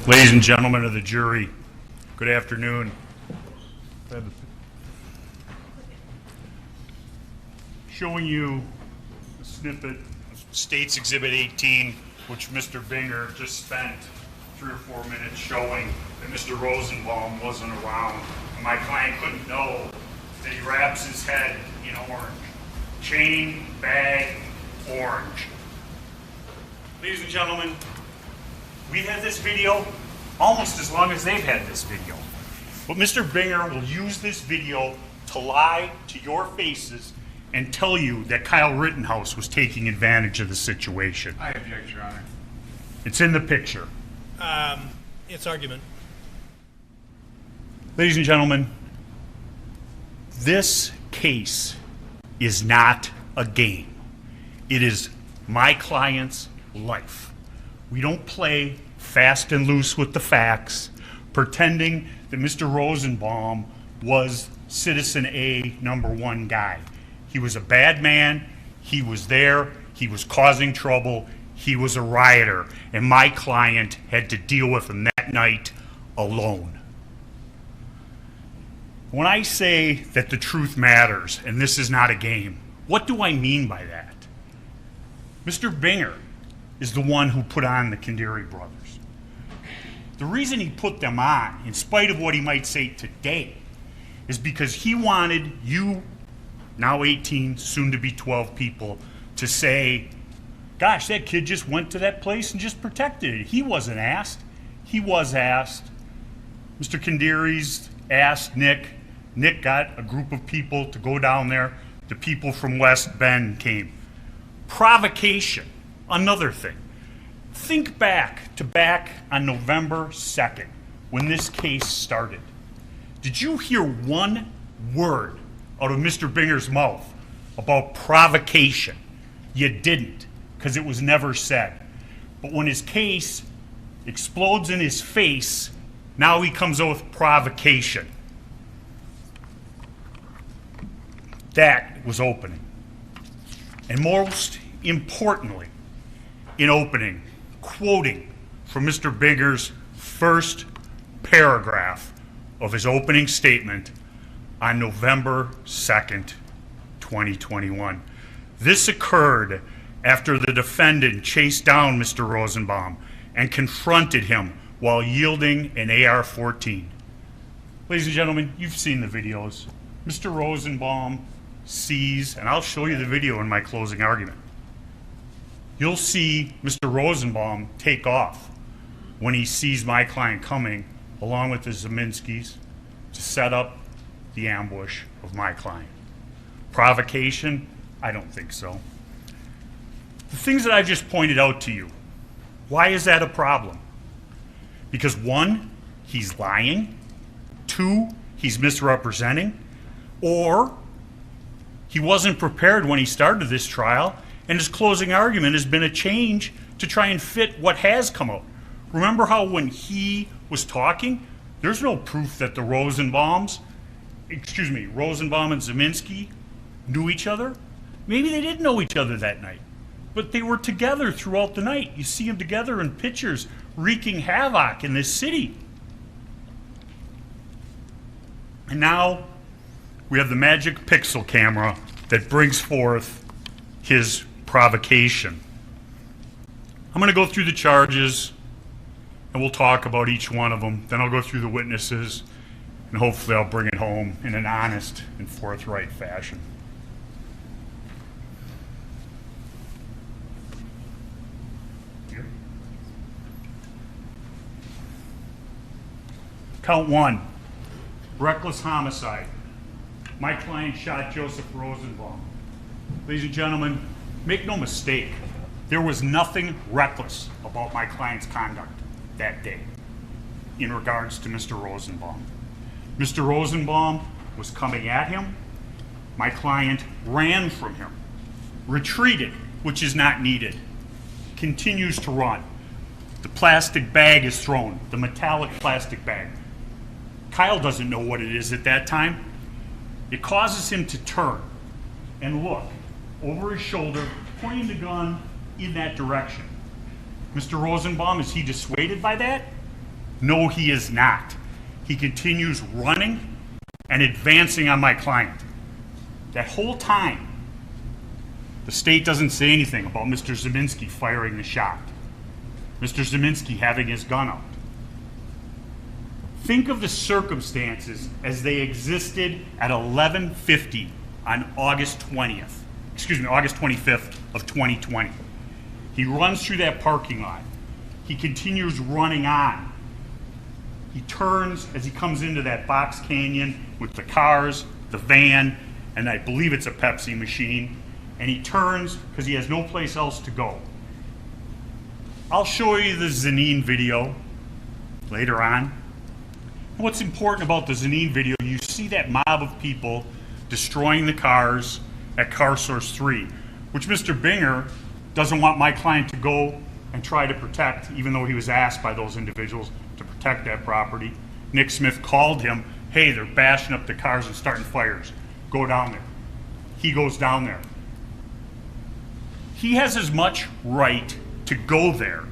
Ladies and gentlemen of the jury, good afternoon. Showing you a snippet of State's Exhibit 18, which Mr. Binger just spent 3 or 4 minutes showing that Mr. Rosenbaum wasn't around. And my client couldn't know that he wraps his head in orange. Chain, bag, orange. Ladies and gentlemen, we've had this video almost as long as they've had this video. But Mr. Binger will use this video to lie to your faces and tell you that Kyle Rittenhouse was taking advantage of the situation. I object, Your Honor. It's in the picture. It's argument. Ladies and gentlemen, this case is not a game. It is my client's life. We don't play fast and loose with the facts, pretending that Mr. Rosenbaum was Citizen A #1 guy. He was a bad man, he was there, he was causing trouble, he was a rioter, and my client had to deal with him that night alone. When I say that the truth matters and this is not a game, what do I mean by that? Mr. Binger is the one who put on the KHINDRI brothers. The reason he put them on, in spite of what he might say today, is because he wanted you, now 18, soon to be 12 people, to say, gosh, that kid just went to that place and just protected it. He wasn't asked. He was asked. Mr. KHINDRI's asked Nick. Nick got a group of people to go down there. The people from West Bend came. Provocation, another thing. Think back on November 2nd, when this case started. Did you hear one word out of Mr. Binger's mouth about provocation? You didn't, because it was never said. But when his case explodes in his face, now he comes out with provocation. That was opening. And most importantly, in opening, quoting from Mr. Binger's first paragraph of his opening statement on November 2nd, 2021. This occurred after the defendant chased down Mr. Rosenbaum and confronted him while yielding an AR-14. Ladies and gentlemen, you've seen the videos. Mr. Rosenbaum sees, and I'll show you the video in my closing argument. You'll see Mr. Rosenbaum take off when he sees my client coming along with the Zeminskis to set up the ambush of my client. Provocation? I don't think so. The things that I've just pointed out to you, why is that a problem? Because 1, he's lying, 2, he's misrepresenting, or he wasn't prepared when he started this trial, and his closing argument has been a change to try and fit what has come out. Remember how when he was talking, there's no proof that the Rosenbaum and Zeminski knew each other? Maybe they did know each other that night, but they were together throughout the night. You see them together in pictures wreaking havoc in this city. And now we have the magic pixel camera that brings forth his provocation. I'm going to go through the charges and we'll talk about each one of them. Then I'll go through the witnesses and hopefully I'll bring it home in an honest and forthright fashion. Here. Count 1, reckless homicide. My client shot Joseph Rosenbaum. Ladies and gentlemen, make no mistake, there was nothing reckless about my client's conduct that day in regards to Mr. Rosenbaum. Mr. Rosenbaum was coming at him. My client ran from him, retreated, which is not needed, continues to run. The plastic bag is thrown, the metallic plastic bag. Kyle doesn't know what it is at that time. It causes him to turn and look over his shoulder, pointing the gun in that direction. Mr. Rosenbaum, is he dissuaded by that? No, he is not. He continues running and advancing on my client. That whole time, the state doesn't say anything about Mr. Ziminski firing the shot, Mr. Ziminski having his gun out. Think of the circumstances as they existed at 11:50 on August 25th of 2020. He runs through that parking lot. He continues running on. He turns as he comes into that box canyon with the cars, the van, and I believe it's a Pepsi machine, and he turns because he has no place else to go. I'll show you the Zanin video later on. What's important about the Zanin video, you see that mob of people destroying the cars at Car Source 3, which Mr. Binger doesn't want my client to go and try to protect, even though he was asked by those individuals to protect that property. Nick Smith called him, hey, they're bashing up the cars and starting fires. Go down there. He goes down there. He has as much right to go there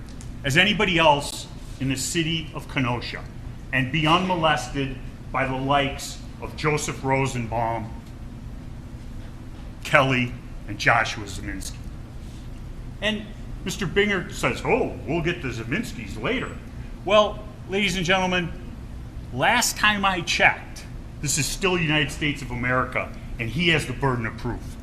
as anybody else in the city of Kenosha and be unmolested by the likes of Joseph Rosenbaum, Kelly, and Joshua Ziminski. And Mr. Binger says, oh, we'll get the Ziminskis later. Well, ladies and gentlemen, last time I checked, this is still the United States of America, and he has the burden of proof.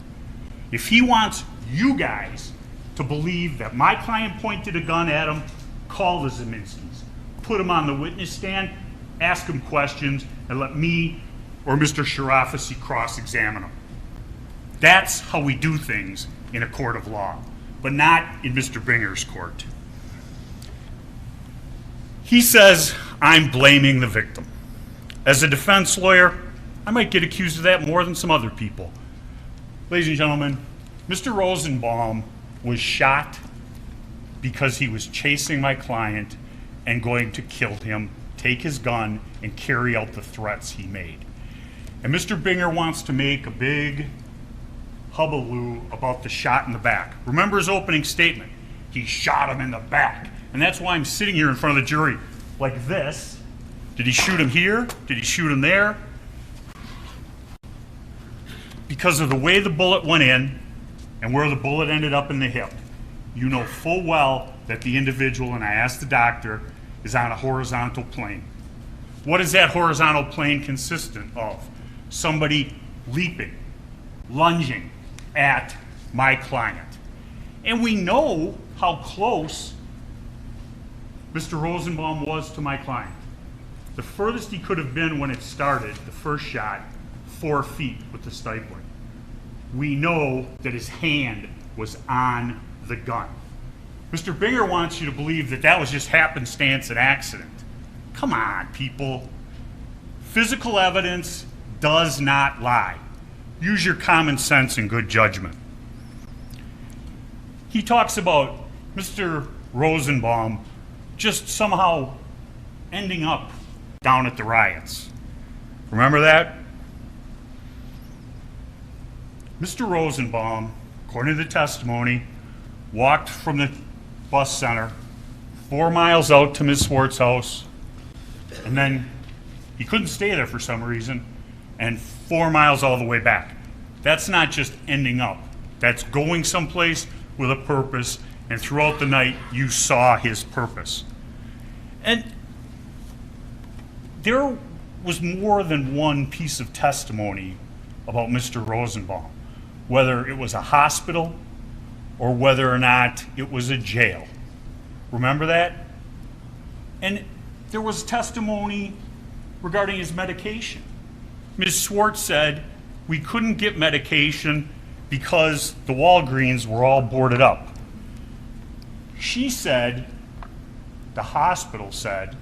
If he wants you guys to believe that my client pointed a gun at him, call the Ziminskis. Put him on the witness stand, ask him questions, and let me or Mr. Sharafasi cross-examine him. That's how we do things in a court of law, but not in Mr. Binger's court. He says, I'm blaming the victim. As a defense lawyer, I might get accused of that more than some other people. Ladies and gentlemen, Mr. Rosenbaum was shot because he was chasing my client and going to kill him, take his gun, and carry out the threats he made. And Mr. Binger wants to make a big hullabaloo about the shot in the back. Remember his opening statement. He shot him in the back. And that's why I'm sitting here in front of the jury like this. Did he shoot him here? Did he shoot him there? Because of the way the bullet went in and where the bullet ended up in the hip, you know full well that the individual, and I asked the doctor, is on a horizontal plane. What is that horizontal plane consistent of? Somebody leaping, lunging at my client. And we know how close Mr. Rosenbaum was to my client. The furthest he could have been when it started, the first shot, 4 feet with the stipling. We know that his hand was on the gun. Mr. Binger wants you to believe that that was just happenstance and accident. Come on, people. Physical evidence does not lie. Use your common sense and good judgment. He talks about Mr. Rosenbaum just somehow ending up down at the riots. Remember that? Mr. Rosenbaum, according to the testimony, walked from the bus center 4 miles out to Ms. Swartz's house, and then he couldn't stay there for some reason, and 4 miles all the way back. That's not just ending up. That's going someplace with a purpose, and throughout the night you saw his purpose. And there was more than one piece of testimony about Mr. Rosenbaum, whether it was a hospital or whether or not it was a jail. Remember that? And there was testimony regarding his medication. Ms. Swartz said we couldn't get medication because the Walgreens were all boarded up. She said, the hospital said,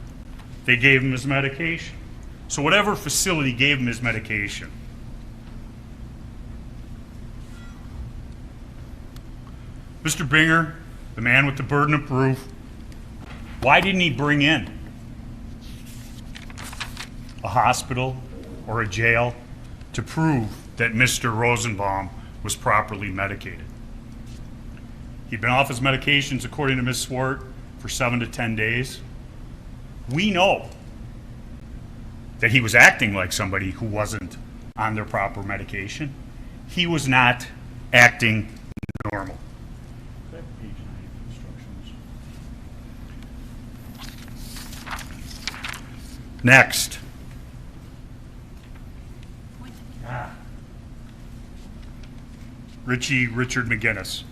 they gave him his medication. So whatever facility gave him his medication. Mr. Binger, the man with the burden of proof, why didn't he bring in a hospital or a jail to prove that Mr. Rosenbaum was properly medicated? He'd been off his medications, according to Ms. Swart, for 7 to 10 days. We know that he was acting like somebody who wasn't on their proper medication. He was not acting normal. Next. Richard McGinniss.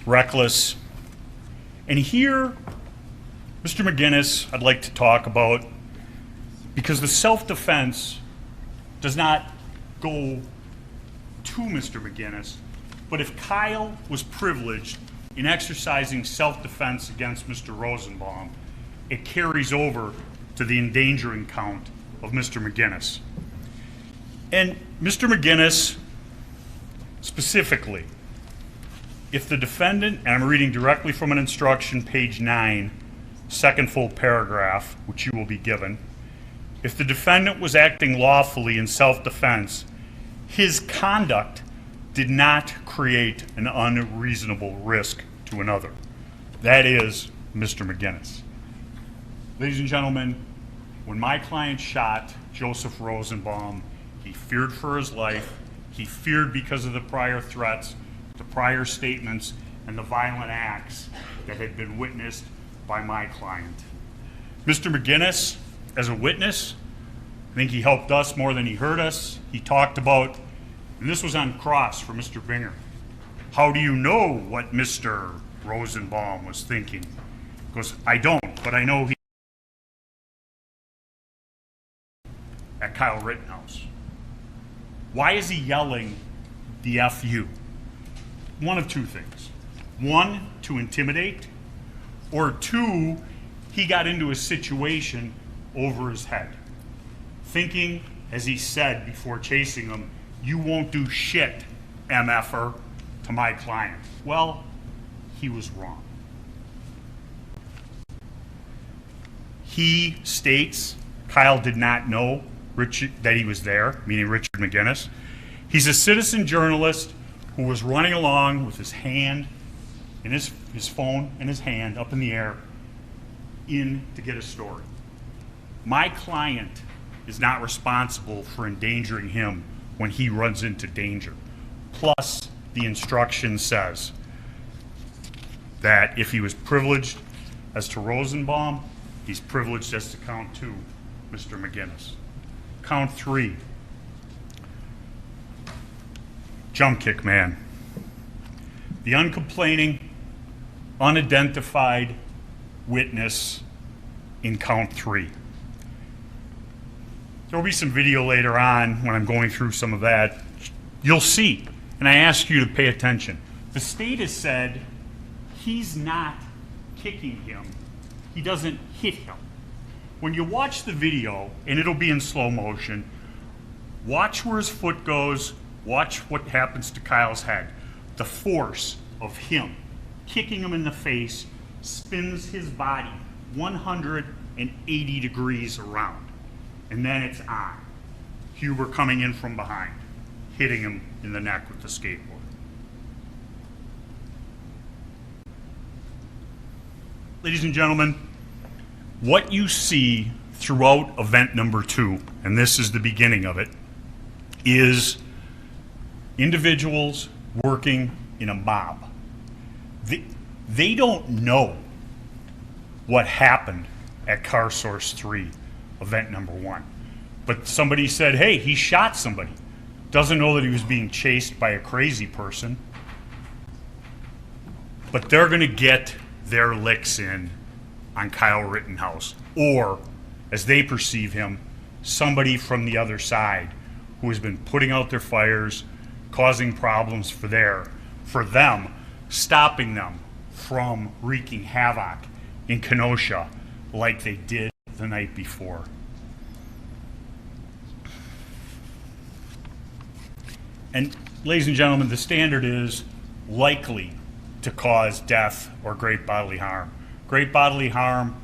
Reckless. And here, Mr. McGinniss, I'd like to talk about, because the self-defense does not go to Mr. McGinniss, but if Kyle was privileged in exercising self-defense against Mr. Rosenbaum, it carries over to the endangering count of Mr. McGinniss. And Mr. McGinniss, specifically, if the defendant, and I'm reading directly from an instruction, page 9, second full paragraph, which you will be given, if the defendant was acting lawfully in self-defense, his conduct did not create an unreasonable risk to another. That is Mr. McGinniss. Ladies and gentlemen, when my client shot Joseph Rosenbaum, he feared for his life. He feared because of the prior threats, the prior statements, and the violent acts that had been witnessed by my client. Mr. McGinniss, as a witness, I think he helped us more than he hurt us. He talked about, and this was on cross for Mr. Binger, how do you know what Mr. Rosenbaum was thinking? He goes, I don't, but I know he at Kyle Rittenhouse. Why is he yelling the FU? One of two things. One, to intimidate, or two, he got into a situation over his head, thinking, as he said before chasing him, you won't do shit, MFer, to my client. Well, he was wrong. He states Kyle did not know that he was there, meaning Richard McGinniss. He's a citizen journalist who was running along with his hand, in his phone in his hand, up in the air, in to get a story. My client is not responsible for endangering him when he runs into danger. Plus, the instruction says that if he was privileged as to Rosenbaum, he's privileged as to count 2, Mr. McGinniss. Count 3, jump kick man. The uncomplaining, unidentified witness in count 3. There will be some video later on when I'm going through some of that. You'll see, and I ask you to pay attention. The state has said he's not kicking him. He doesn't hit him. When you watch the video, and it'll be in slow motion, watch where his foot goes, watch what happens to Kyle's head. The force of him kicking him in the face spins his body 180 degrees around. And then it's on. Huber coming in from behind, hitting him in the neck with the skateboard. Ladies and gentlemen, what you see throughout event number 2, and this is the beginning of it, is individuals working in a mob. They don't know what happened at Car Source 3, event number 1. But somebody said, hey, he shot somebody. Doesn't know that he was being chased by a crazy person. But they're going to get their licks in on Kyle Rittenhouse, or, as they perceive him, somebody from the other side who has been putting out their fires, causing problems for them, stopping them from wreaking havoc in Kenosha like they did the night before. And ladies and gentlemen, the standard is likely to cause death or great bodily harm. Great bodily harm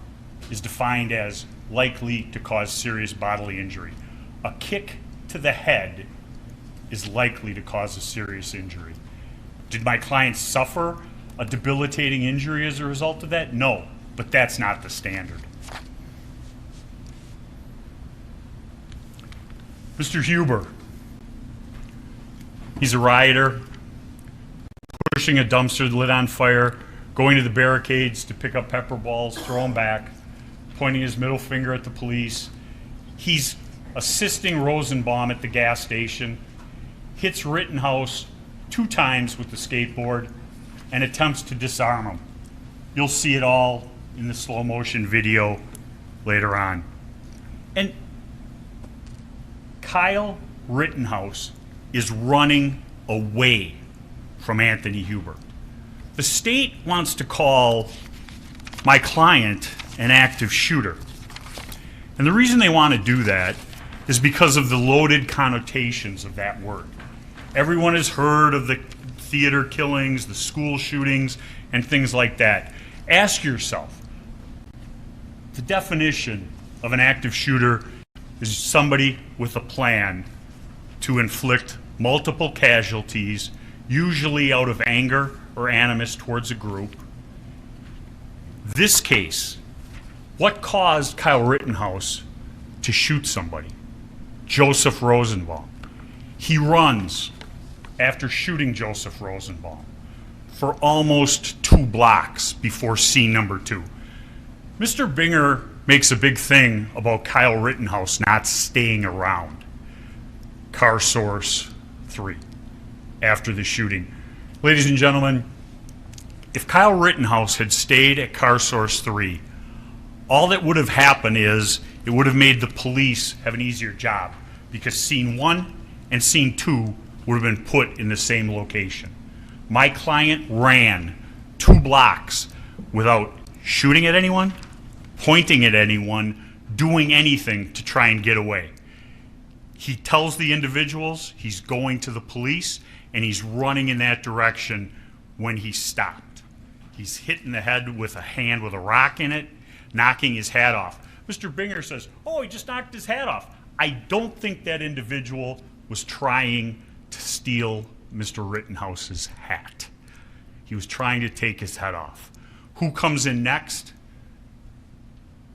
is defined as likely to cause serious bodily injury. A kick to the head is likely to cause a serious injury. Did my client suffer a debilitating injury as a result of that? No, but that's not the standard. Mr. Huber, he's a rioter, pushing a dumpster lit on fire, going to the barricades to pick up pepper balls, throw them back, pointing his middle finger at the police. He's assisting Rosenbaum at the gas station, hits Rittenhouse 2 times with the skateboard, and attempts to disarm him. You'll see it all in the slow motion video later on. And Kyle Rittenhouse is running away from Anthony Huber. The state wants to call my client an active shooter. And the reason they want to do that is because of the loaded connotations of that word. Everyone has heard of the theater killings, the school shootings, and things like that. Ask yourself, the definition of an active shooter is somebody with a plan to inflict multiple casualties, usually out of anger or animus towards a group. This case, what caused Kyle Rittenhouse to shoot somebody? Joseph Rosenbaum. He runs after shooting Joseph Rosenbaum for almost 2 blocks before scene number 2. Mr. Binger makes a big thing about Kyle Rittenhouse not staying around Car Source 3 after the shooting. Ladies and gentlemen, if Kyle Rittenhouse had stayed at Car Source 3, all that would have happened is it would have made the police have an easier job, because scene 1 and scene 2 would have been put in the same location. My client ran 2 blocks without shooting at anyone, pointing at anyone, doing anything to try and get away. He tells the individuals he's going to the police, and he's running in that direction when he stopped. He's hit in the head with a hand with a rock in it, knocking his hat off. Mr. Binger says, oh, he just knocked his hat off. I don't think that individual was trying to steal Mr. Rittenhouse's hat. He was trying to take his head off. Who comes in next?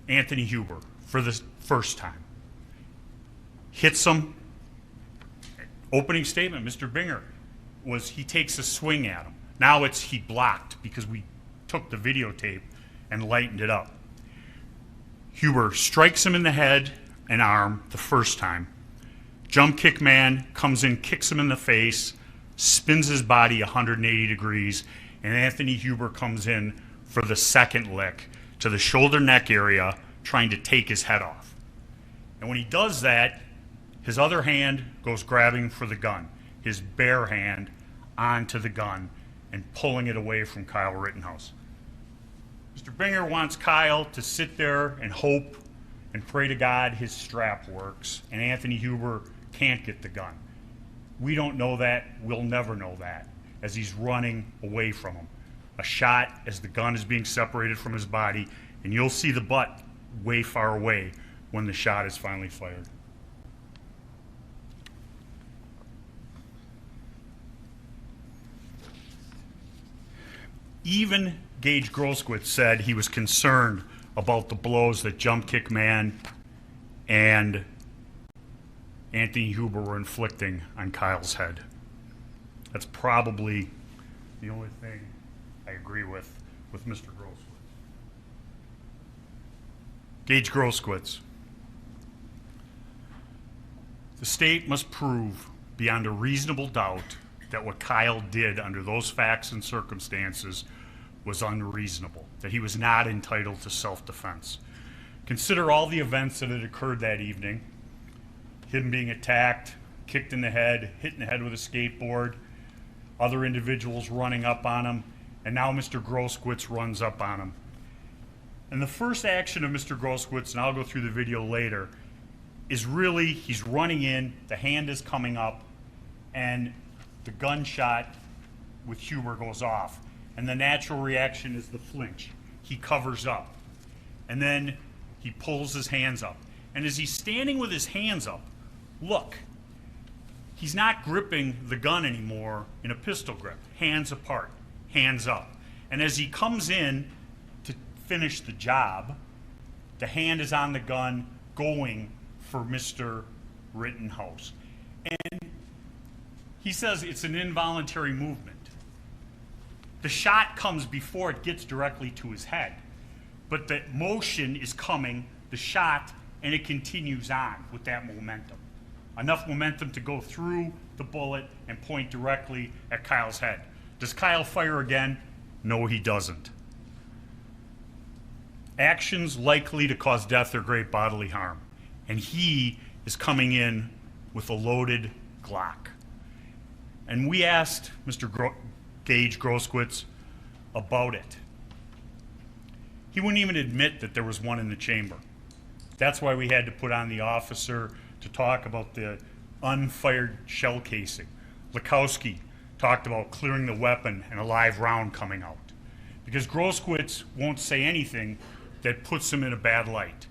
Anthony Huber, for the first time. Hits him. Opening statement, Mr. Binger, was he takes a swing at him. Now it's he blocked, because we took the videotape and lightened it up. Huber strikes him in the head and arm the first time. Jump kick man comes in, kicks him in the face, spins his body 180 degrees, and Anthony Huber comes in for the second lick to the shoulder neck area, trying to take his head off. And when he does that, his other hand goes grabbing for the gun, his bare hand onto the gun and pulling it away from Kyle Rittenhouse. Mr. Binger wants Kyle to sit there and hope and pray to God his strap works, and Anthony Huber can't get the gun. We don't know that. We'll never know that, as he's running away from him. A shot as the gun is being separated from his body, and you'll see the butt way far away when the shot is finally fired. Even Gage GROSSKREUTZ said he was concerned about the blows that Jump Kick Man and Anthony Huber were inflicting on Kyle's head. That's probably the only thing I agree with Mr. GROSSKREUTZ. Gage GROSSKREUTZ. The state must prove beyond a reasonable doubt that what Kyle did under those facts and circumstances was unreasonable, that he was not entitled to self-defense. Consider all the events that had occurred that evening. Him being attacked, kicked in the head, hit in the head with a skateboard, other individuals running up on him, and now Mr. GROSSKREUTZ runs up on him. And the first action of Mr. GROSSKREUTZ, and I'll go through the video later, is really he's running in, the hand is coming up, and the gunshot with Huber goes off. And the natural reaction is the flinch. He covers up. And then he pulls his hands up. And as he's standing with his hands up, look, he's not gripping the gun anymore in a pistol grip. Hands apart, hands up. And as he comes in to finish the job, the hand is on the gun going for Mr. Rittenhouse. And he says it's an involuntary movement. The shot comes before it gets directly to his head, but the motion is coming, the shot, and it continues on with that momentum. Enough momentum to go through the bullet and point directly at Kyle's head. Does Kyle fire again? No, he doesn't. Actions likely to cause death or great bodily harm. And he is coming in with a loaded Glock. And we asked Mr. GAIGE GROSSKREUTZ about it. He wouldn't even admit that there was one in the chamber. That's why we had to put on the officer to talk about the unfired shell casing. LACKOWSKI talked about clearing the weapon and a live round coming out. Because GROSSKREUTZ won't say anything that puts him in a bad light.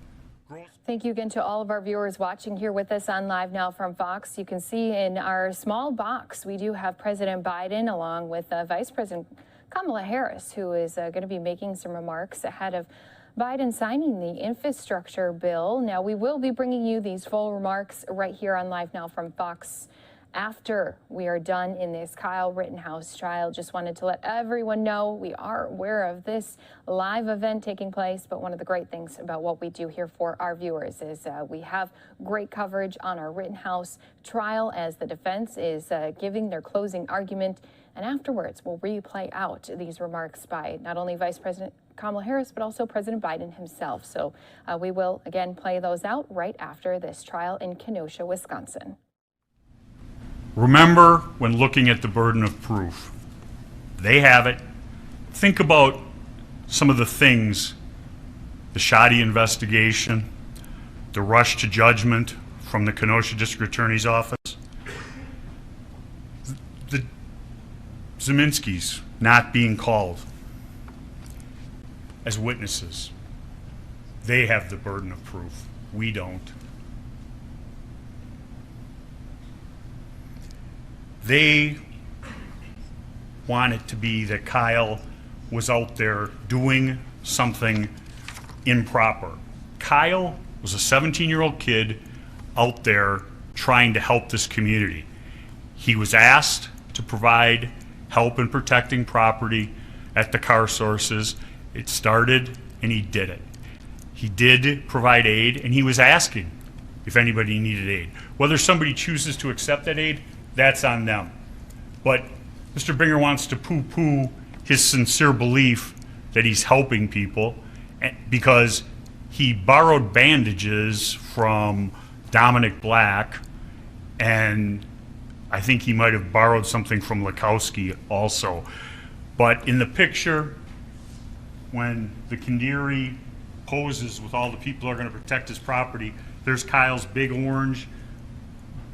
Thank you again to all of our viewers watching here with us on Live Now from Fox. You can see in our small box, we do have President Biden along with Vice President Kamala Harris, who is going to be making some remarks ahead of Biden signing the infrastructure bill. Now, we will be bringing you these full remarks right here on Live Now from Fox after we are done in this Kyle Rittenhouse trial. Just wanted to let everyone know we are aware of this live event taking place, but one of the great things about what we do here for our viewers is we have great coverage on our Rittenhouse trial as the defense is giving their closing argument, and afterwards we'll replay out these remarks by not only Vice President Kamala Harris, but also President Biden himself. So we will again play those out right after this trial in Kenosha, Wisconsin. Remember, when looking at the burden of proof, they have it. Think about some of the things, the shoddy investigation, the rush to judgment from the Kenosha District Attorney's Office, the Zeminskis not being called as witnesses. They have the burden of proof. We don't. They want it to be that Kyle was out there doing something improper. Kyle was a 17-year-old kid out there trying to help this community. He was asked to provide help in protecting property at the car sources. It started and he did it. He did provide aid and he was asking if anybody needed aid. Whether somebody chooses to accept that aid, that's on them. But Mr. Binger wants to poo-poo his sincere belief that he's helping people because he borrowed bandages from Dominick Black, and I think he might have borrowed something from LACKOWSKI also. But in the picture, when the KHINDRI poses with all the people who are going to protect his property, there's Kyle's big orange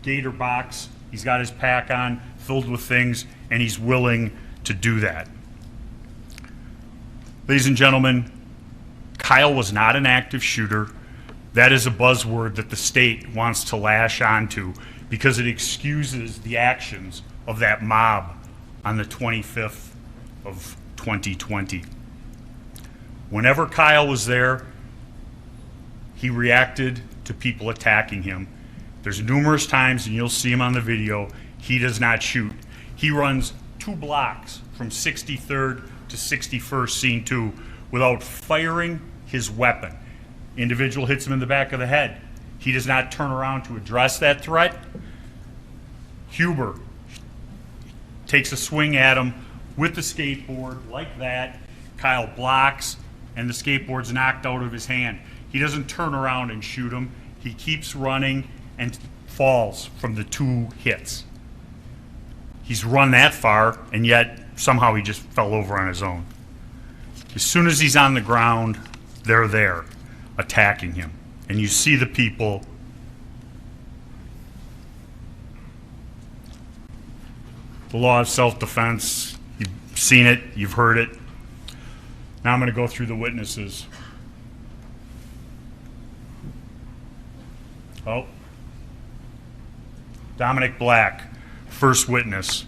gator box. He's got his pack on, filled with things, and he's willing to do that. Ladies and gentlemen, Kyle was not an active shooter. That is a buzzword that the state wants to lash onto because it excuses the actions of that mob on the 25th of 2020. Whenever Kyle was there, he reacted to people attacking him. There's numerous times, and you'll see him on the video, he does not shoot. He runs 2 blocks from 63rd to 61st, scene 2, without firing his weapon. Individual hits him in the back of the head. He does not turn around to address that threat. Huber takes a swing at him with the skateboard like that. Kyle blocks, and the skateboard's knocked out of his hand. He doesn't turn around and shoot him. He keeps running and falls from the 2 hits. He's run that far, and yet somehow he just fell over on his own. As soon as he's on the ground, they're there attacking him. And you see the people. The law of self-defense, you've seen it, you've heard it. Now I'm going to go through the witnesses. Oh. Dominick Black, first witness,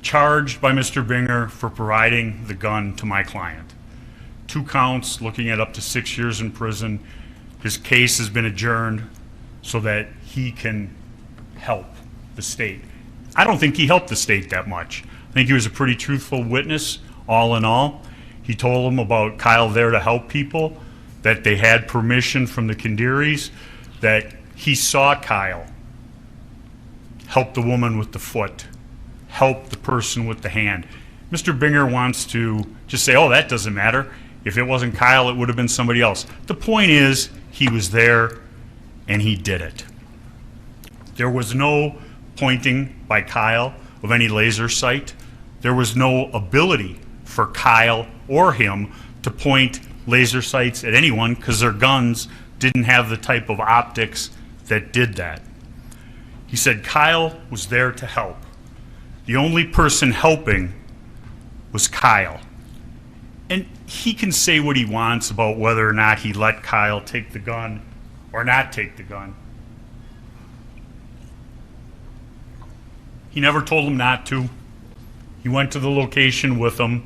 charged by Mr. Binger for providing the gun to my client. 2 counts, looking at up to 6 years in prison. His case has been adjourned so that he can help the state. I don't think he helped the state that much. I think he was a pretty truthful witness, all in all. He told them about Kyle there to help people, that they had permission from the KHINDRIs, that he saw Kyle help the woman with the foot, help the person with the hand. Mr. Binger wants to just say, oh, that doesn't matter. If it wasn't Kyle, it would have been somebody else. The point is, he was there and he did it. There was no pointing by Kyle of any laser sight. There was no ability for Kyle or him to point laser sights at anyone because their guns didn't have the type of optics that did that. He said Kyle was there to help. The only person helping was Kyle. And he can say what he wants about whether or not he let Kyle take the gun or not take the gun. He never told him not to. He went to the location with him.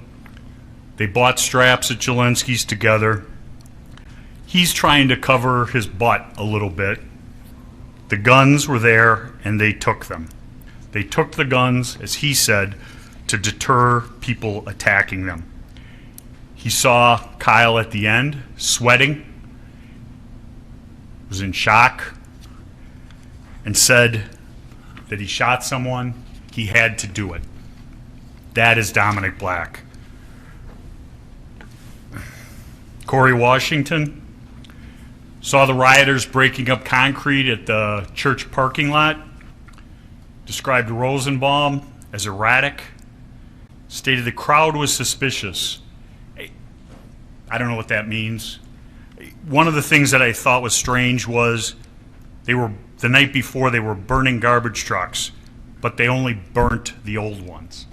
They bought straps at Zelensky's together. He's trying to cover his butt a little bit. The guns were there and they took them. They took the guns, as he said, to deter people attacking them. He saw Kyle at the end, sweating, was in shock, and said that he shot someone, he had to do it. That is Dominick Black. Corey Washington saw the rioters breaking up concrete at the church parking lot, described Rosenbaum as erratic, stated the crowd was suspicious. I don't know what that means. One of the things that I thought was strange was the night before they were burning garbage trucks, but they only burnt the old ones.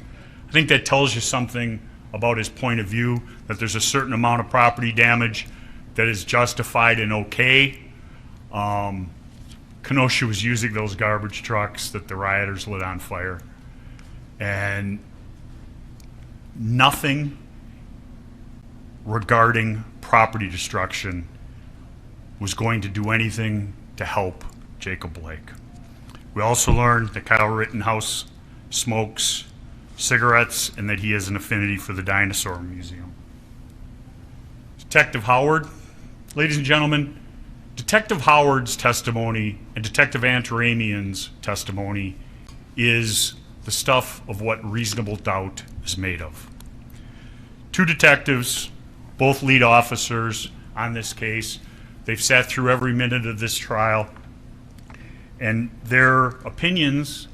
I think that tells you something about his point of view, that there's a certain amount of property damage that is justified and okay. Kenosha was using those garbage trucks that the rioters lit on fire. And nothing regarding property destruction was going to do anything to help Jacob Blake. We also learned that Kyle Rittenhouse smokes cigarettes and that he has an affinity for the Dinosaur Museum. Detective Howard, ladies and gentlemen, Detective Howard's testimony and Detective Antaramian's testimony is the stuff of what reasonable doubt is made of. Two detectives, both lead officers on this case. They've sat through every minute of this trial, and their opinions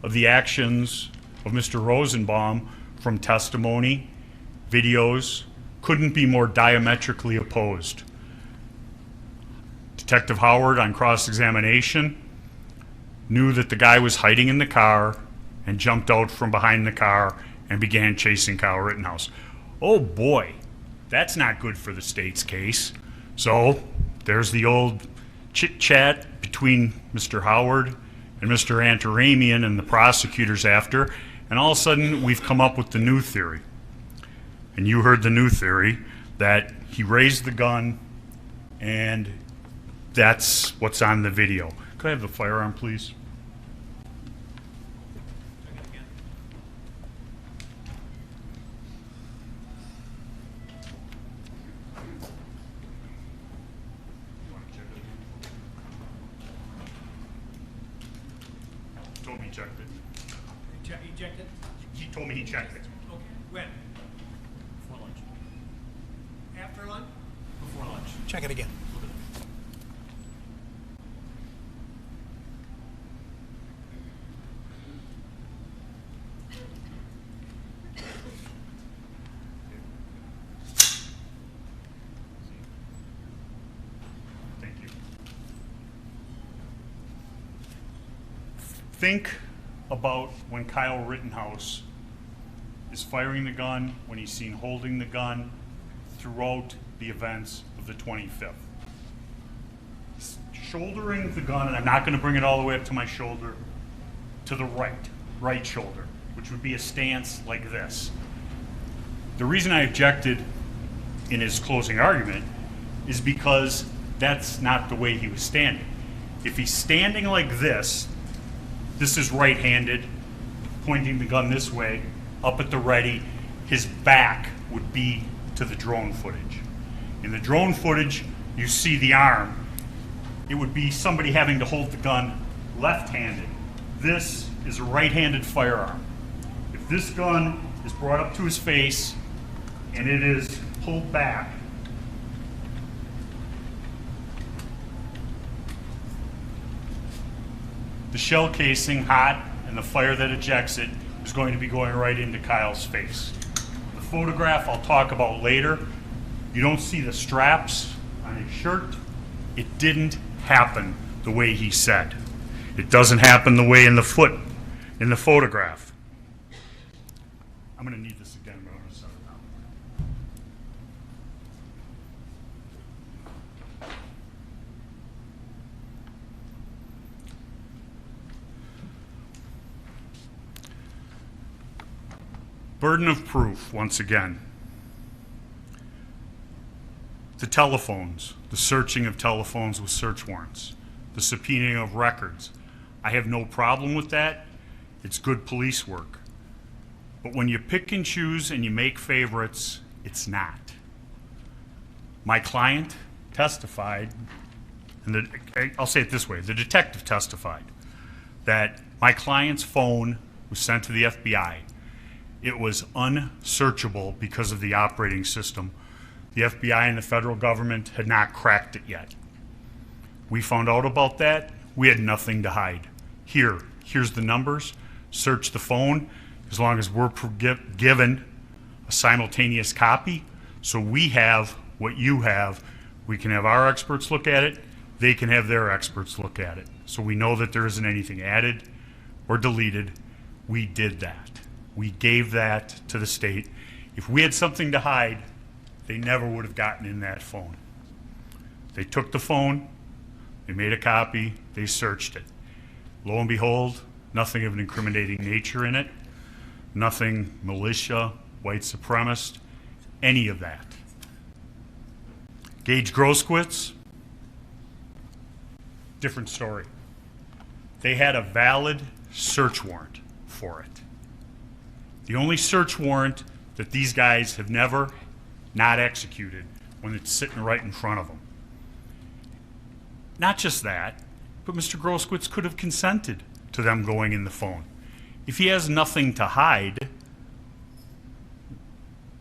of the actions of Mr. Rosenbaum from testimony, videos, couldn't be more diametrically opposed. Detective Howard, on cross-examination, knew that the guy was hiding in the car and jumped out from behind the car and began chasing Kyle Rittenhouse. Oh boy, that's not good for the state's case. So there's the old chit-chat between Mr. Howard and Mr. Antaramian and the prosecutors after, and all of a sudden we've come up with the new theory. And you heard the new theory, that he raised the gun and that's what's on the video. Could I have the firearm, please? Told me he checked it. He checked it? He told me he checked it. Okay. When? Before lunch. After lunch? Before lunch. Check it again. Thank you. Think about when Kyle Rittenhouse is firing the gun, when he's seen holding the gun throughout the events of the 25th. He's shouldering the gun, and I'm not going to bring it all the way up to my shoulder, to the right shoulder, which would be a stance like this. The reason I objected in his closing argument is because that's not the way he was standing. If he's standing like this is right-handed, pointing the gun this way, up at the ready, his back would be to the drone footage. In the drone footage, you see the arm. It would be somebody having to hold the gun left-handed. This is a right-handed firearm. If this gun is brought up to his face and it is pulled back, the shell casing, hot, and the fire that ejects it is going to be going right into Kyle's face. The photograph I'll talk about later. You don't see the straps on his shirt. It didn't happen the way he said. It doesn't happen the way in the photograph. I'm going to need this again, but I'm going to set it down. Burden of proof, once again. The telephones, the searching of telephones with search warrants, the subpoenaing of records. I have no problem with that. It's good police work. But when you pick and choose and you make favorites, it's not. My client testified, and I'll say it this way, the detective testified that my client's phone was sent to the FBI. It was unsearchable because of the operating system. The FBI and the federal government had not cracked it yet. We found out about that. We had nothing to hide. Here's the numbers. Search the phone as long as we're given a simultaneous copy. So we have what you have. We can have our experts look at it. They can have their experts look at it. So we know that there isn't anything added or deleted. We did that. We gave that to the state. If we had something to hide, they never would have gotten in that phone. They took the phone, they made a copy, they searched it. Lo and behold, nothing of an incriminating nature in it, nothing militia, white supremacist, any of that. GAIGE GROSSKREUTZ, different story. They had a valid search warrant for it. The only search warrant that these guys have never not executed when it's sitting right in front of them. Not just that, but Mr. GROSSKREUTZ could have consented to them going in the phone. If he has nothing to hide,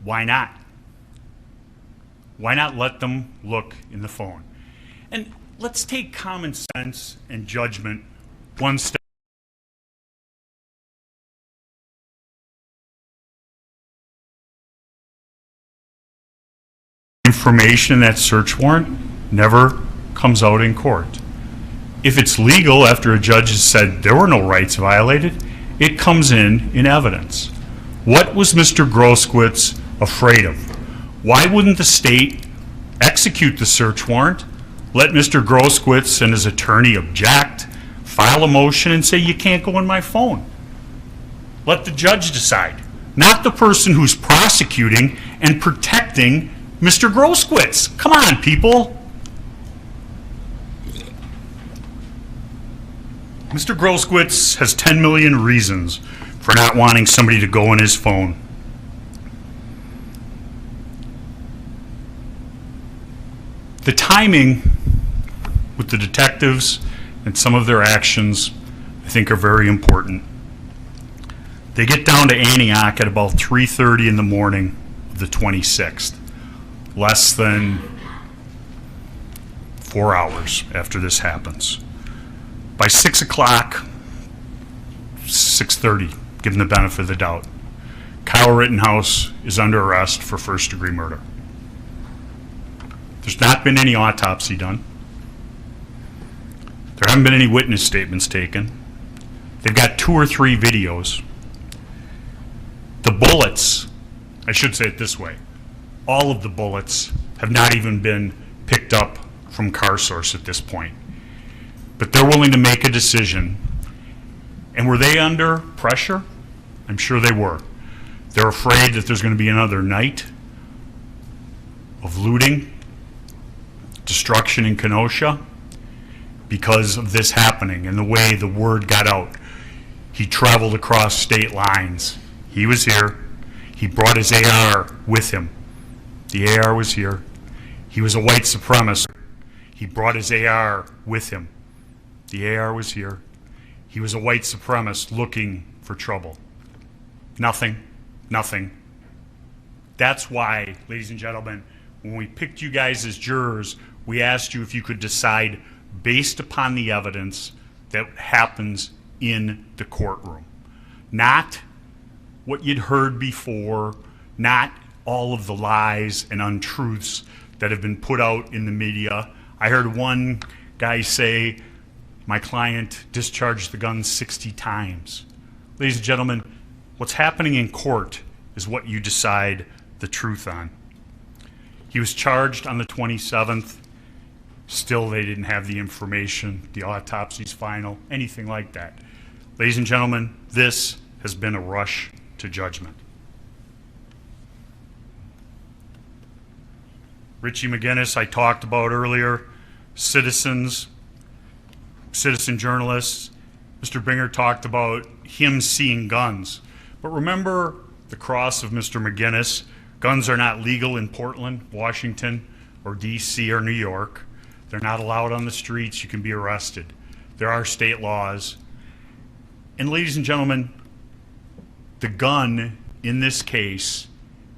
why not? Why not let them look in the phone? And let's take common sense and judgment one step. Information in that search warrant never comes out in court. If it's legal after a judge has said there were no rights violated, it comes in evidence. What was Mr. GROSSKREUTZ afraid of? Why wouldn't the state execute the search warrant, let Mr. GROSSKREUTZ and his attorney object, file a motion and say you can't go in my phone? Let the judge decide, not the person who's prosecuting and protecting Mr. GROSSKREUTZ. Come on, people. Mr. GROSSKREUTZ has 10 million reasons for not wanting somebody to go in his phone. The timing with the detectives and some of their actions, I think, are very important. They get down to Antioch at about 3:30 in the morning of the 26th. Less than 4 hours after this happens. By 6 o'clock, 6:30, given the benefit of the doubt, Kyle Rittenhouse is under arrest for first-degree murder. There's not been any autopsy done. There haven't been any witness statements taken. They've got 2 or 3 videos. The bullets, I should say it this way, all of the bullets have not even been picked up from Car Source at this point. But they're willing to make a decision. And were they under pressure? I'm sure they were. They're afraid that there's going to be another night of looting, destruction in Kenosha. because of this happening and the way the word got out. He traveled across state lines. He was here. He brought his AR with him. The AR was here. He was a white supremacist. He brought his AR with him. The AR was here. He was a white supremacist looking for trouble. Nothing. Nothing. That's why, ladies and gentlemen, when we picked you guys as jurors, we asked you if you could decide based upon the evidence that happens in the courtroom. Not what you'd heard before, not all of the lies and untruths that have been put out in the media. I heard one guy say, my client discharged the gun 60 times. Ladies and gentlemen, what's happening in court is what you decide the truth on. He was charged on the 27th. Still, they didn't have the information, the autopsy's final, anything like that. Ladies and gentlemen, this has been a rush to judgment. Richie McGinniss, I talked about earlier, citizen journalists. Mr. Binger talked about him seeing guns. But remember the cross of Mr. McGinniss. Guns are not legal in Portland, Washington, or DC or New York. They're not allowed on the streets. You can be arrested. There are state laws. And ladies and gentlemen, the gun in this case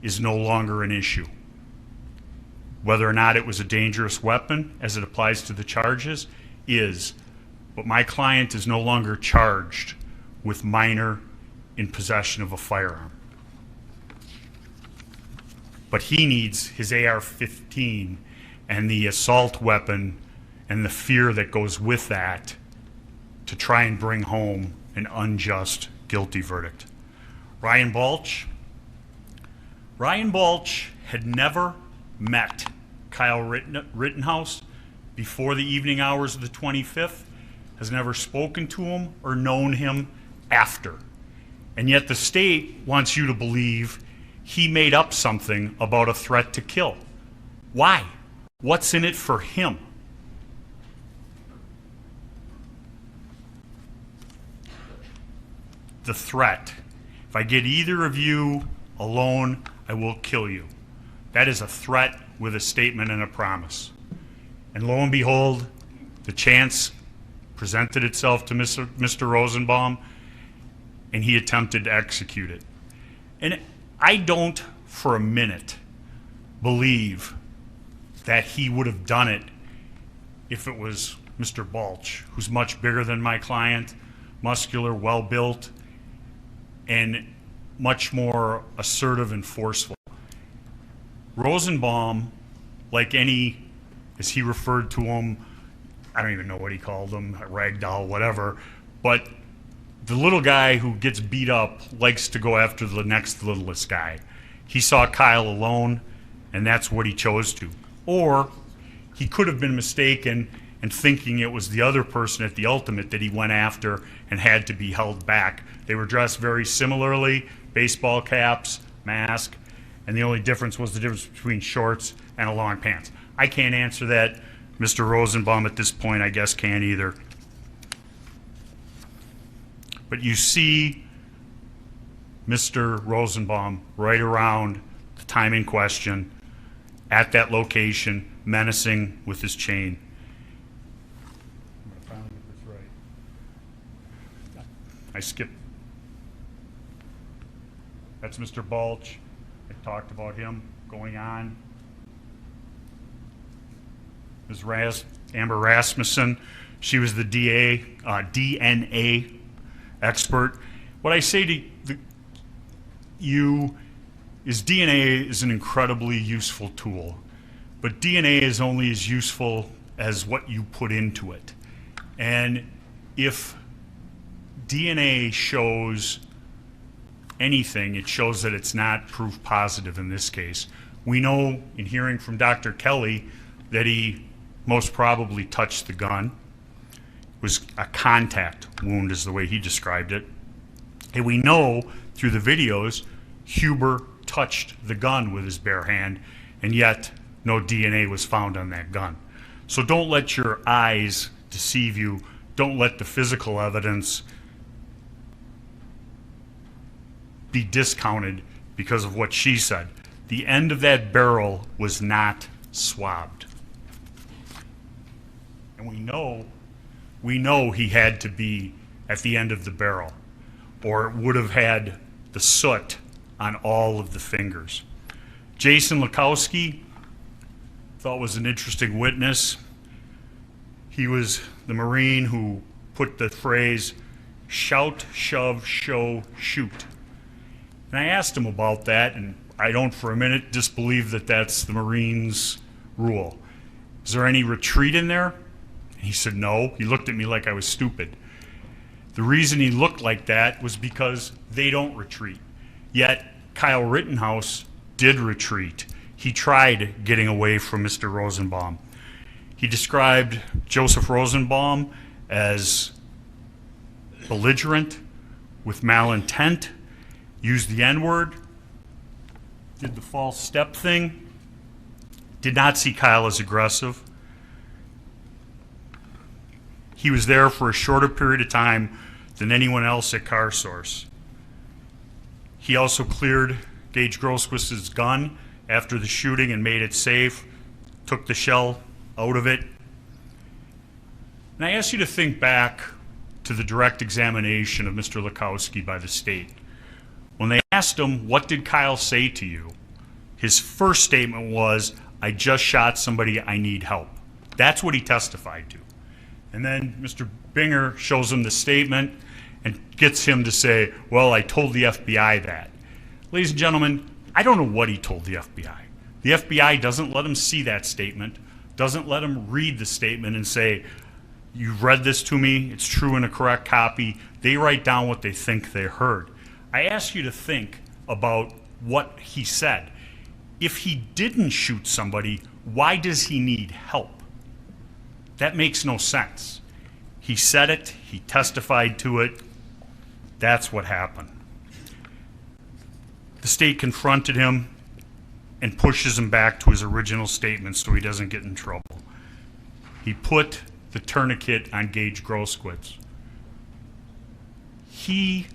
is no longer an issue. Whether or not it was a dangerous weapon as it applies to the charges is, but my client is no longer charged with minor in possession of a firearm. But he needs his AR-15 and the assault weapon and the fear that goes with that to try and bring home an unjust guilty verdict. Ryan Balch had never met Kyle Rittenhouse before the evening hours of the 25th, has never spoken to him or known him after. And yet the state wants you to believe he made up something about a threat to kill. Why? What's in it for him? The threat. If I get either of you alone, I will kill you. That is a threat with a statement and a promise. And lo and behold, the chance presented itself to Mr. Rosenbaum, and he attempted to execute it. And I don't for a minute believe that he would have done it if it was Mr. Balch, who's much bigger than my client, muscular, well-built, and much more assertive and forceful. Rosenbaum, like any, as he referred to him, I don't even know what he called him, a ragdoll, whatever, but the little guy who gets beat up likes to go after the next littlest guy. He saw Kyle alone, and that's what he chose to. Or he could have been mistaken and thinking it was the other person at the ultimate that he went after and had to be held back. They were dressed very similarly, baseball caps, mask, and the only difference was the difference between shorts and a long pants. I can't answer that. Mr. Rosenbaum at this point, I guess, can't either. But you see Mr. Rosenbaum right around the time in question at that location, menacing with his chain. I'm going to finally get this right. I skipped. That's Mr. Balch. I talked about him going on. Ms. Amber Rasmussen, she was the DNA expert. What I say to you is DNA is an incredibly useful tool, but DNA is only as useful as what you put into it. And if DNA shows anything, it shows that it's not proof positive in this case. We know in hearing from Dr. Kelly that he most probably touched the gun. It was a contact wound is the way he described it. And we know through the videos, Huber touched the gun with his bare hand, and yet no DNA was found on that gun. So don't let your eyes deceive you. Don't let the physical evidence be discounted because of what she said. The end of that barrel was not swabbed. And we know he had to be at the end of the barrel, or it would have had the soot on all of the fingers. Jason LACKOWSKI, thought was an interesting witness. He was the Marine who put the phrase, shout, shove, show, shoot. And I asked him about that, and I don't for a minute disbelieve that that's the Marines' rule. Is there any retreat in there? And he said no. He looked at me like I was stupid. The reason he looked like that was because they don't retreat. Yet Kyle Rittenhouse did retreat. He tried getting away from Mr. Rosenbaum. He described Joseph Rosenbaum as belligerent, with malintent, used the N-word, did the false step thing, did not see Kyle as aggressive. He was there for a shorter period of time than anyone else at CarSource. He also cleared Gage Grosskreeutz's gun after the shooting and made it safe, took the shell out of it. And I ask you to think back to the direct examination of Mr. LACKOWSKI by the state. When they asked him, what did Kyle say to you? His first statement was, I just shot somebody, I need help. That's what he testified to. And then Mr. Binger shows him the statement and gets him to say, well, I told the FBI that. Ladies and gentlemen, I don't know what he told the FBI. The FBI doesn't let him see that statement, doesn't let him read the statement and say, you've read this to me, it's true and a correct copy. They write down what they think they heard. I ask you to think about what he said. If he didn't shoot somebody, why does he need help? That makes no sense. He said it, he testified to it, that's what happened. The state confronted him and pushes him back to his original statement so he doesn't get in trouble. He put the tourniquet on Gage Grosskreutz. He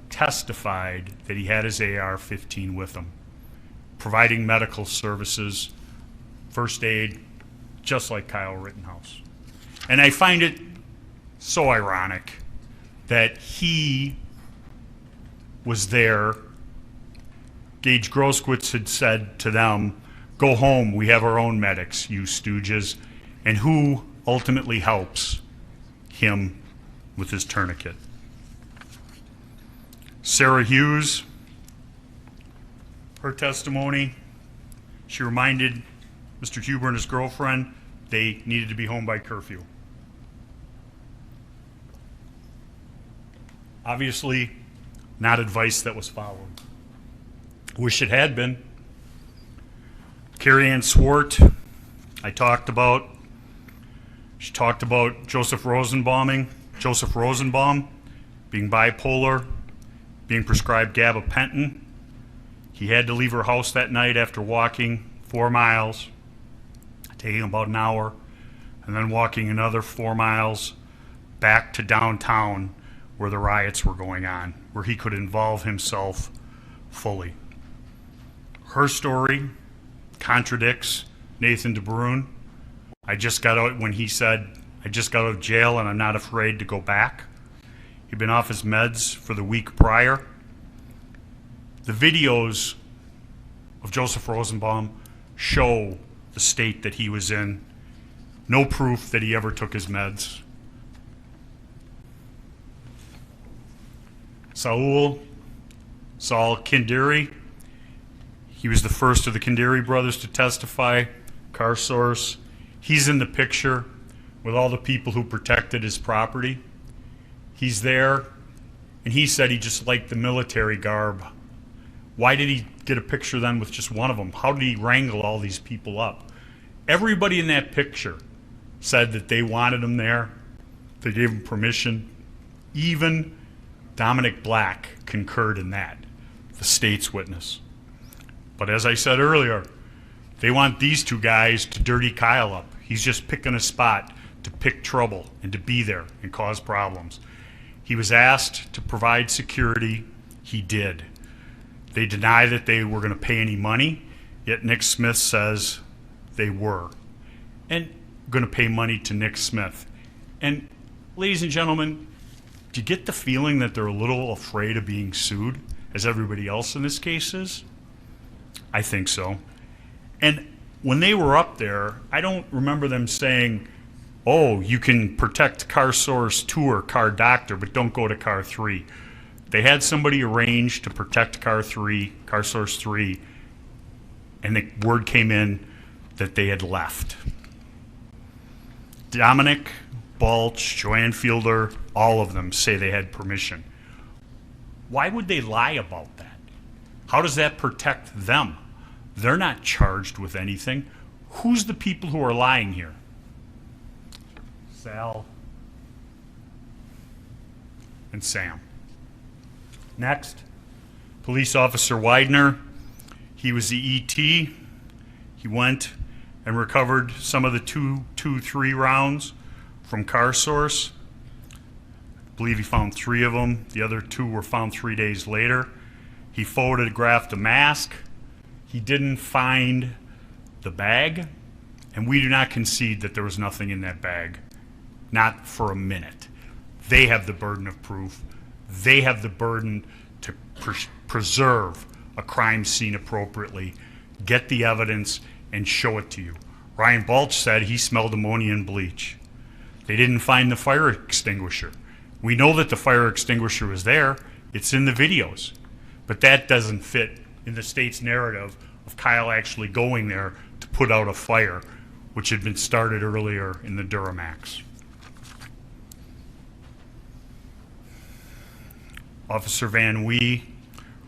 testified that he had his AR-15 with him, providing medical services, first aid, just like Kyle Rittenhouse. And I find it so ironic that he was there. Gage Grosskreutz had said to them, go home, we have our own medics, you stooges. And who ultimately helps him with his tourniquet? Sarah Hughes, her testimony, she reminded Mr. Huber and his girlfriend they needed to be home by curfew. Obviously, not advice that was followed. Wish it had been. KARIANN SWART, I talked about. She talked about Joseph Rosenbaum being bipolar, being prescribed gabapentin. He had to leave her house that night after walking 4 miles, taking about an hour, and then walking another 4 miles back to downtown where the riots were going on, where he could involve himself fully. Her story contradicts Nathan DeBrune. I just got out when he said, I just got out of jail and I'm not afraid to go back. He'd been off his meds for the week prior. The videos of Joseph Rosenbaum show the state that he was in. No proof that he ever took his meds. Saul KHINDRI, he was the first of the KHINDRI brothers to testify. CarSource, he's in the picture with all the people who protected his property. He's there, and he said he just liked the military garb. Why did he get a picture then with just one of them? How did he wrangle all these people up? Everybody in that picture said that they wanted him there. They gave him permission. Even Dominick Black concurred in that, the state's witness. But as I said earlier, they want these two guys to dirty Kyle up. He's just picking a spot to pick trouble and to be there and cause problems. He was asked to provide security. He did. They deny that they were going to pay any money, yet Nick Smith says they were. And going to pay money to Nick Smith. And ladies and gentlemen, do you get the feeling that they're a little afraid of being sued, as everybody else in this case is? I think so. And when they were up there, I don't remember them saying, oh, you can protect car source 2 or car doctor, but don't go to car 3. They had somebody arranged to protect car 3, car source 3, and the word came in that they had left. Dominic, Balch, Joanne Fielder, all of them say they had permission. Why would they lie about that? How does that protect them? They're not charged with anything. Who's the people who are lying here? Sal and Sam. Next, Police Officer Weidner. He was the ET. He went and recovered some of the 2-3 rounds from car source. I believe he found 3 of them. The other 2 were found 3 days later. He photographed a mask. He didn't find the bag, and we do not concede that there was nothing in that bag. Not for a minute. They have the burden of proof. They have the burden to preserve a crime scene appropriately, get the evidence, and show it to you. Ryan Balch said he smelled ammonia and bleach. They didn't find the fire extinguisher. We know that the fire extinguisher was there. It's in the videos. But that doesn't fit in the state's narrative of Kyle actually going there to put out a fire, which had been started earlier in the Duramax. Officer VANWIE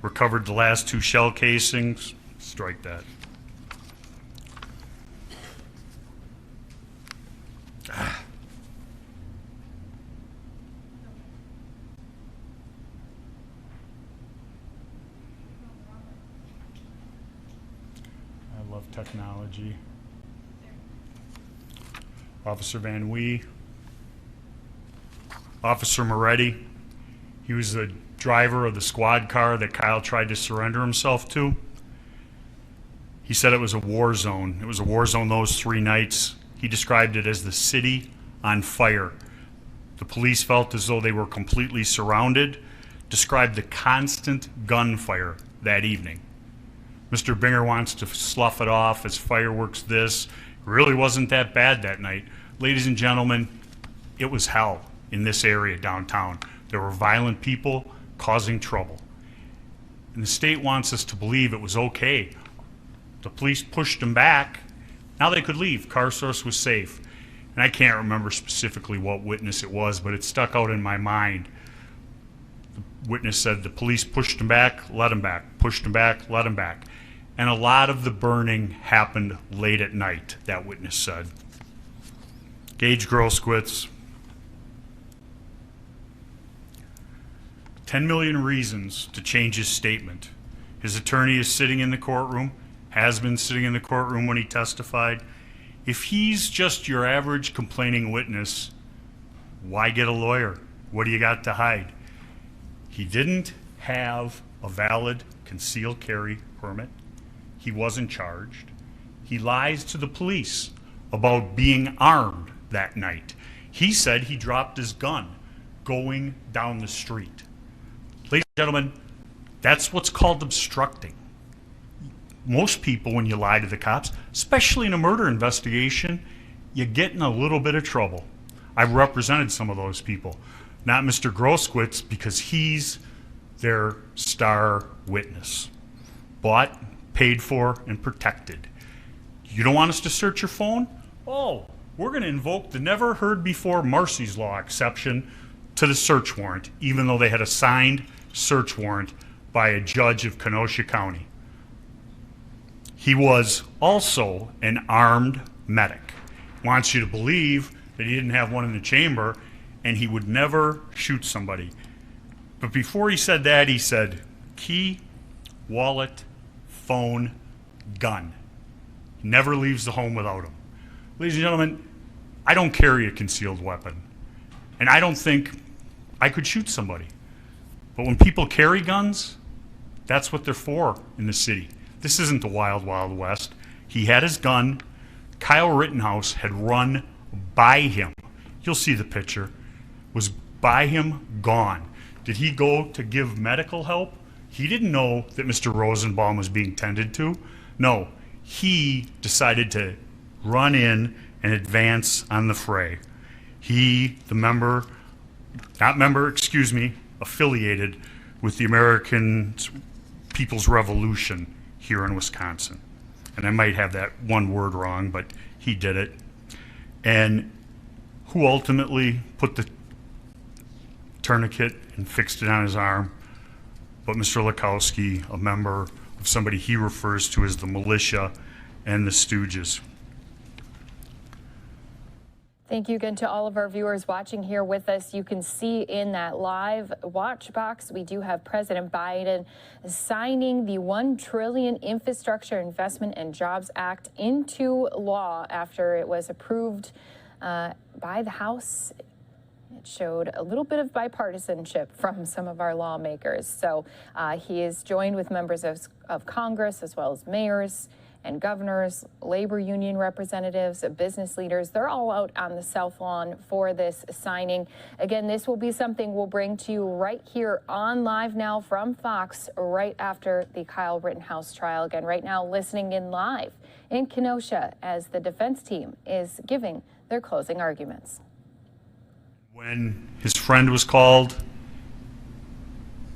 recovered the last 2 shell casings. Strike that. I love technology. Officer VANWIE. Officer Moretti. He was the driver of the squad car that Kyle tried to surrender himself to. He said it was a war zone. It was a war zone those 3 nights. He described it as the city on fire. The police felt as though they were completely surrounded, described the constant gunfire that evening. Mr. Binger wants to slough it off as fireworks this. It really wasn't that bad that night. Ladies and gentlemen, it was hell in this area downtown. There were violent people causing trouble. And the state wants us to believe it was okay. The police pushed them back. Now they could leave. Car source was safe. And I can't remember specifically what witness it was, but it stuck out in my mind. The witness said the police pushed them back, let them back, pushed them back, let them back. And a lot of the burning happened late at night, that witness said. Gage GROSSKREUTZ. 10 million reasons to change his statement. His attorney is sitting in the courtroom, has been sitting in the courtroom when he testified. If he's just your average complaining witness, why get a lawyer? What do you got to hide? He didn't have a valid concealed carry permit. He wasn't charged. He lies to the police about being armed that night. He said he dropped his gun going down the street. Ladies and gentlemen, that's what's called obstructing. Most people, when you lie to the cops, especially in a murder investigation, you get in a little bit of trouble. I've represented some of those people. Not Mr. GROSSKREUTZ, because he's their star witness. Bought, paid for, and protected. You don't want us to search your phone? Oh, we're going to invoke the never heard before Marsy's Law exception to the search warrant, even though they had a signed search warrant by a judge of Kenosha County. He was also an armed medic. Wants you to believe that he didn't have one in the chamber and he would never shoot somebody. But before he said that, he said key, wallet, phone, gun. He never leaves the home without them. Ladies and gentlemen, I don't carry a concealed weapon, and I don't think I could shoot somebody. But when people carry guns, that's what they're for in the city. This isn't the wild, wild west. He had his gun. Kyle Rittenhouse had run by him. You'll see the picture. Was by him, gone. Did he go to give medical help? He didn't know that Mr. Rosenbaum was being tended to. No, he decided to run in and advance on the fray. He, the member, affiliated with the American People's Revolution here in Wisconsin. And I might have that one word wrong, but he did it. And who ultimately put the tourniquet and fixed it on his arm? But Mr. LACKOWSKI, a member of somebody he refers to as the militia and the Stooges. Thank you again to all of our viewers watching here with us. You can see in that live watch box, we do have President Biden signing the $1 trillion Infrastructure Investment and Jobs Act into law after it was approved by the House. It showed a little bit of bipartisanship from some of our lawmakers. So he is joined with members of Congress as well as mayors and governors, labor union representatives, business leaders. They're all out on the South Lawn for this signing. Again, this will be something we'll bring to you right here on Live Now from Fox right after the Kyle Rittenhouse trial. Again, right now listening in live in Kenosha as the defense team is giving their closing arguments. When his friend was called,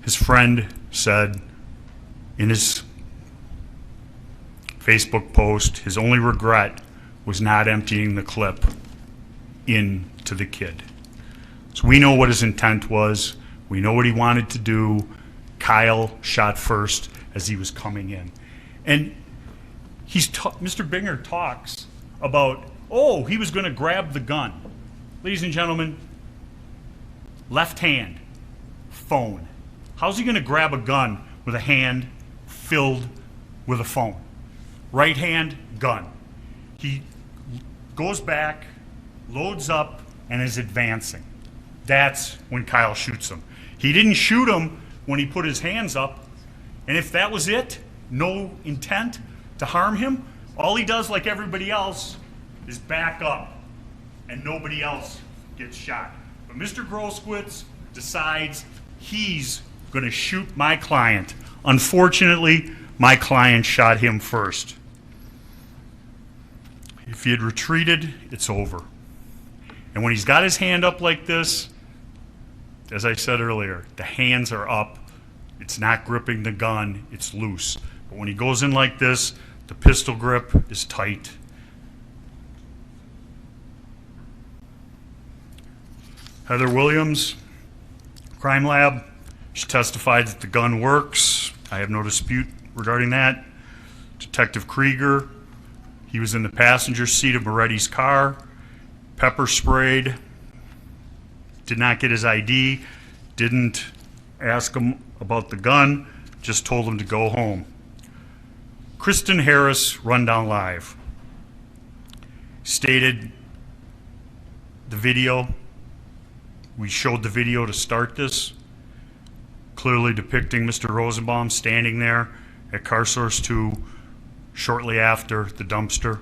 his friend said in his Facebook post, his only regret was not emptying the clip into the kid. So we know what his intent was. We know what he wanted to do. Kyle shot first as he was coming in. And Mr. Binger talks about, oh, he was going to grab the gun. Ladies and gentlemen, left hand, phone. How's he going to grab a gun with a hand filled with a phone? Right hand, gun. He goes back, loads up, and is advancing. That's when Kyle shoots him. He didn't shoot him when he put his hands up, and if that was it, no intent to harm him, all he does, like everybody else, is back up, and nobody else gets shot. But Mr. GROSSKREUTZ decides he's going to shoot my client. Unfortunately, my client shot him first. If he had retreated, it's over. And when he's got his hand up like this, as I said earlier, the hands are up. It's not gripping the gun, it's loose. But when he goes in like this, the pistol grip is tight. Heather Williams, Crime Lab, she testified that the gun works. I have no dispute regarding that. Detective Krieger, he was in the passenger seat of Moretti's car, pepper sprayed, did not get his ID, didn't ask him about the gun, just told him to go home. KRISTAN Harris, Rundown Live, stated the video, we showed the video to start this, clearly depicting Mr. Rosenbaum standing there at Car Source 2 shortly after the dumpster,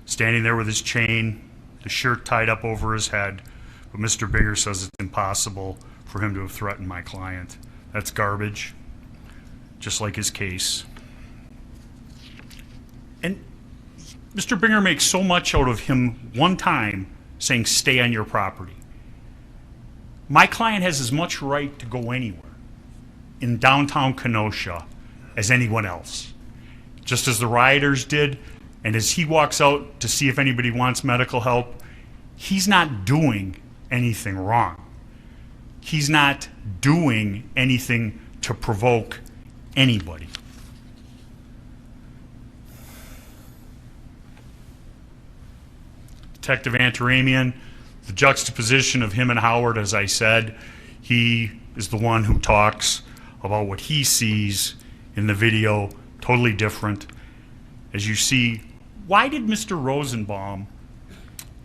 standing there with his chain, the shirt tied up over his head. But Mr. Binger says it's impossible for him to have threatened my client. That's garbage, just like his case. And Mr. Binger makes so much out of him one time saying, stay on your property. My client has as much right to go anywhere in downtown Kenosha as anyone else. Just as the rioters did, and as he walks out to see if anybody wants medical help, he's not doing anything wrong. He's not doing anything to provoke anybody. Detective Antaramian, the juxtaposition of him and Howard, as I said, he is the one who talks about what he sees in the video, totally different. As you see, why did Mr. Rosenbaum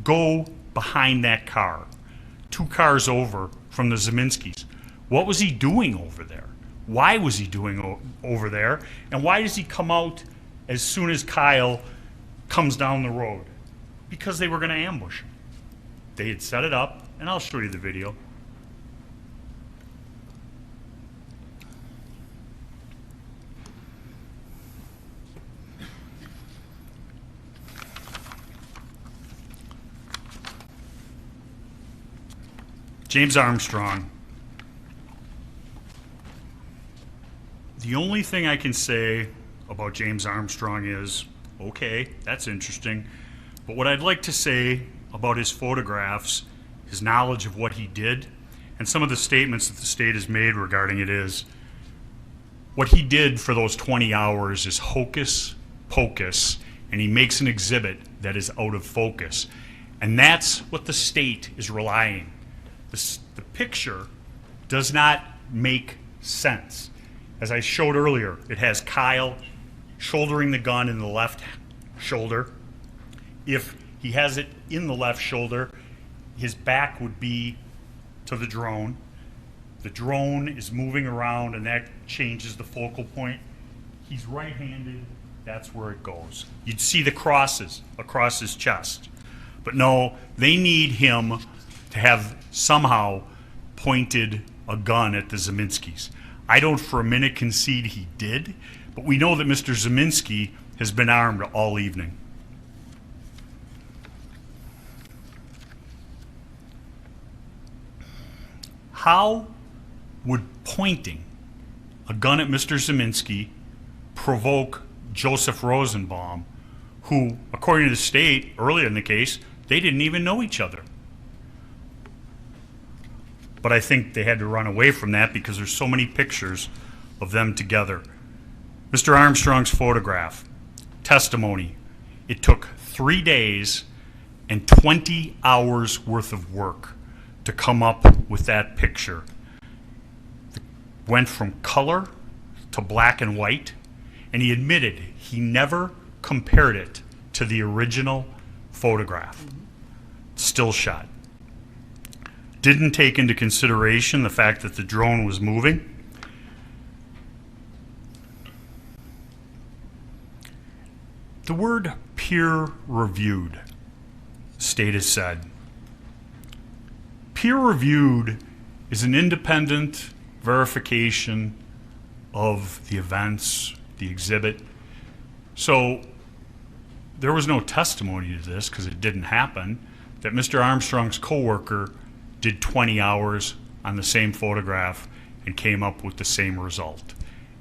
go behind that car, 2 cars over from the Zeminskis. What was he doing over there? Why was he doing over there? And why does he come out as soon as Kyle comes down the road? Because they were going to ambush him. They had set it up, and I'll show you the video. James Armstrong. The only thing I can say about James Armstrong is, okay, that's interesting. But what I'd like to say about his photographs, his knowledge of what he did, and some of the statements that the state has made regarding it is, what he did for those 20 hours is hocus pocus, and he makes an exhibit that is out of focus. And that's what the state is relying. The picture does not make sense. As I showed earlier, it has Kyle shouldering the gun in the left shoulder. If he has it in the left shoulder, his back would be to the drone. The drone is moving around, and that changes the focal point. He's right-handed, that's where it goes. You'd see the crosses across his chest. But no, they need him to have somehow pointed a gun at the Zeminskis. I don't for a minute concede he did, but we know that Mr. Zeminski has been armed all evening. How would pointing a gun at Mr. Zeminski provoke Joseph Rosenbaum, who, according to the state, earlier in the case, they didn't even know each other? But I think they had to run away from that because there's so many pictures of them together. Mr. Armstrong's photograph, testimony, it took 3 days and 20 hours worth of work to come up with that picture. It went from color to black and white, and he admitted he never compared it to the original photograph. Still shot. Didn't take into consideration the fact that the drone was moving. The word peer-reviewed, state has said. Peer-reviewed is an independent verification of the events, the exhibit. So there was no testimony to this because it didn't happen, that Mr. Armstrong's coworker did 20 hours on the same photograph and came up with the same result.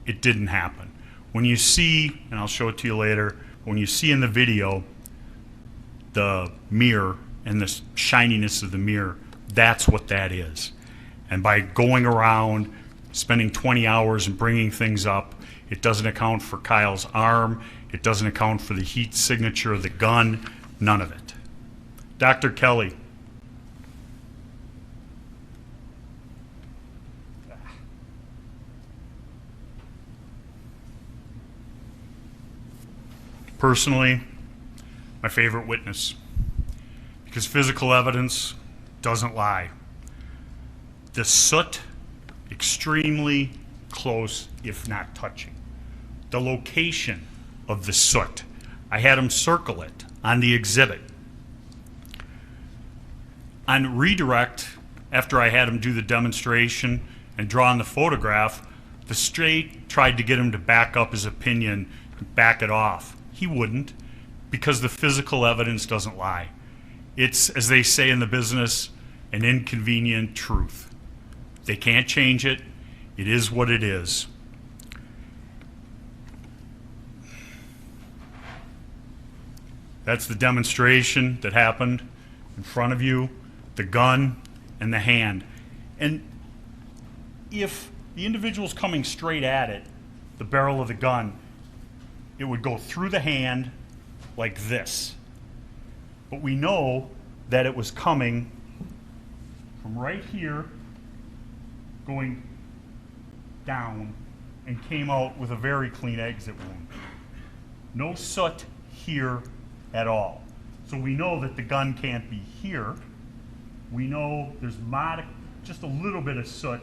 It didn't happen. When you see, and I'll show it to you later, when you see in the video the mirror and the shininess of the mirror, that's what that is. And by going around, spending 20 hours and bringing things up, it doesn't account for Kyle's arm, it doesn't account for the heat signature of the gun, none of it. Dr. Kelly. Personally, my favorite witness, because physical evidence doesn't lie. The soot, extremely close, if not touching. The location of the soot, I had him circle it on the exhibit. On redirect, after I had him do the demonstration and draw on the photograph, the state tried to get him to back up his opinion, back it off. He wouldn't, because the physical evidence doesn't lie. It's, as they say in the business, an inconvenient truth. They can't change it. It is what it is. That's the demonstration that happened in front of you, the gun and the hand. And if the individual's coming straight at it, the barrel of the gun, it would go through the hand like this. But we know that it was coming from right here, going down, and came out with a very clean exit wound. No soot here at all. So we know that the gun can't be here. We know there's just a little bit of soot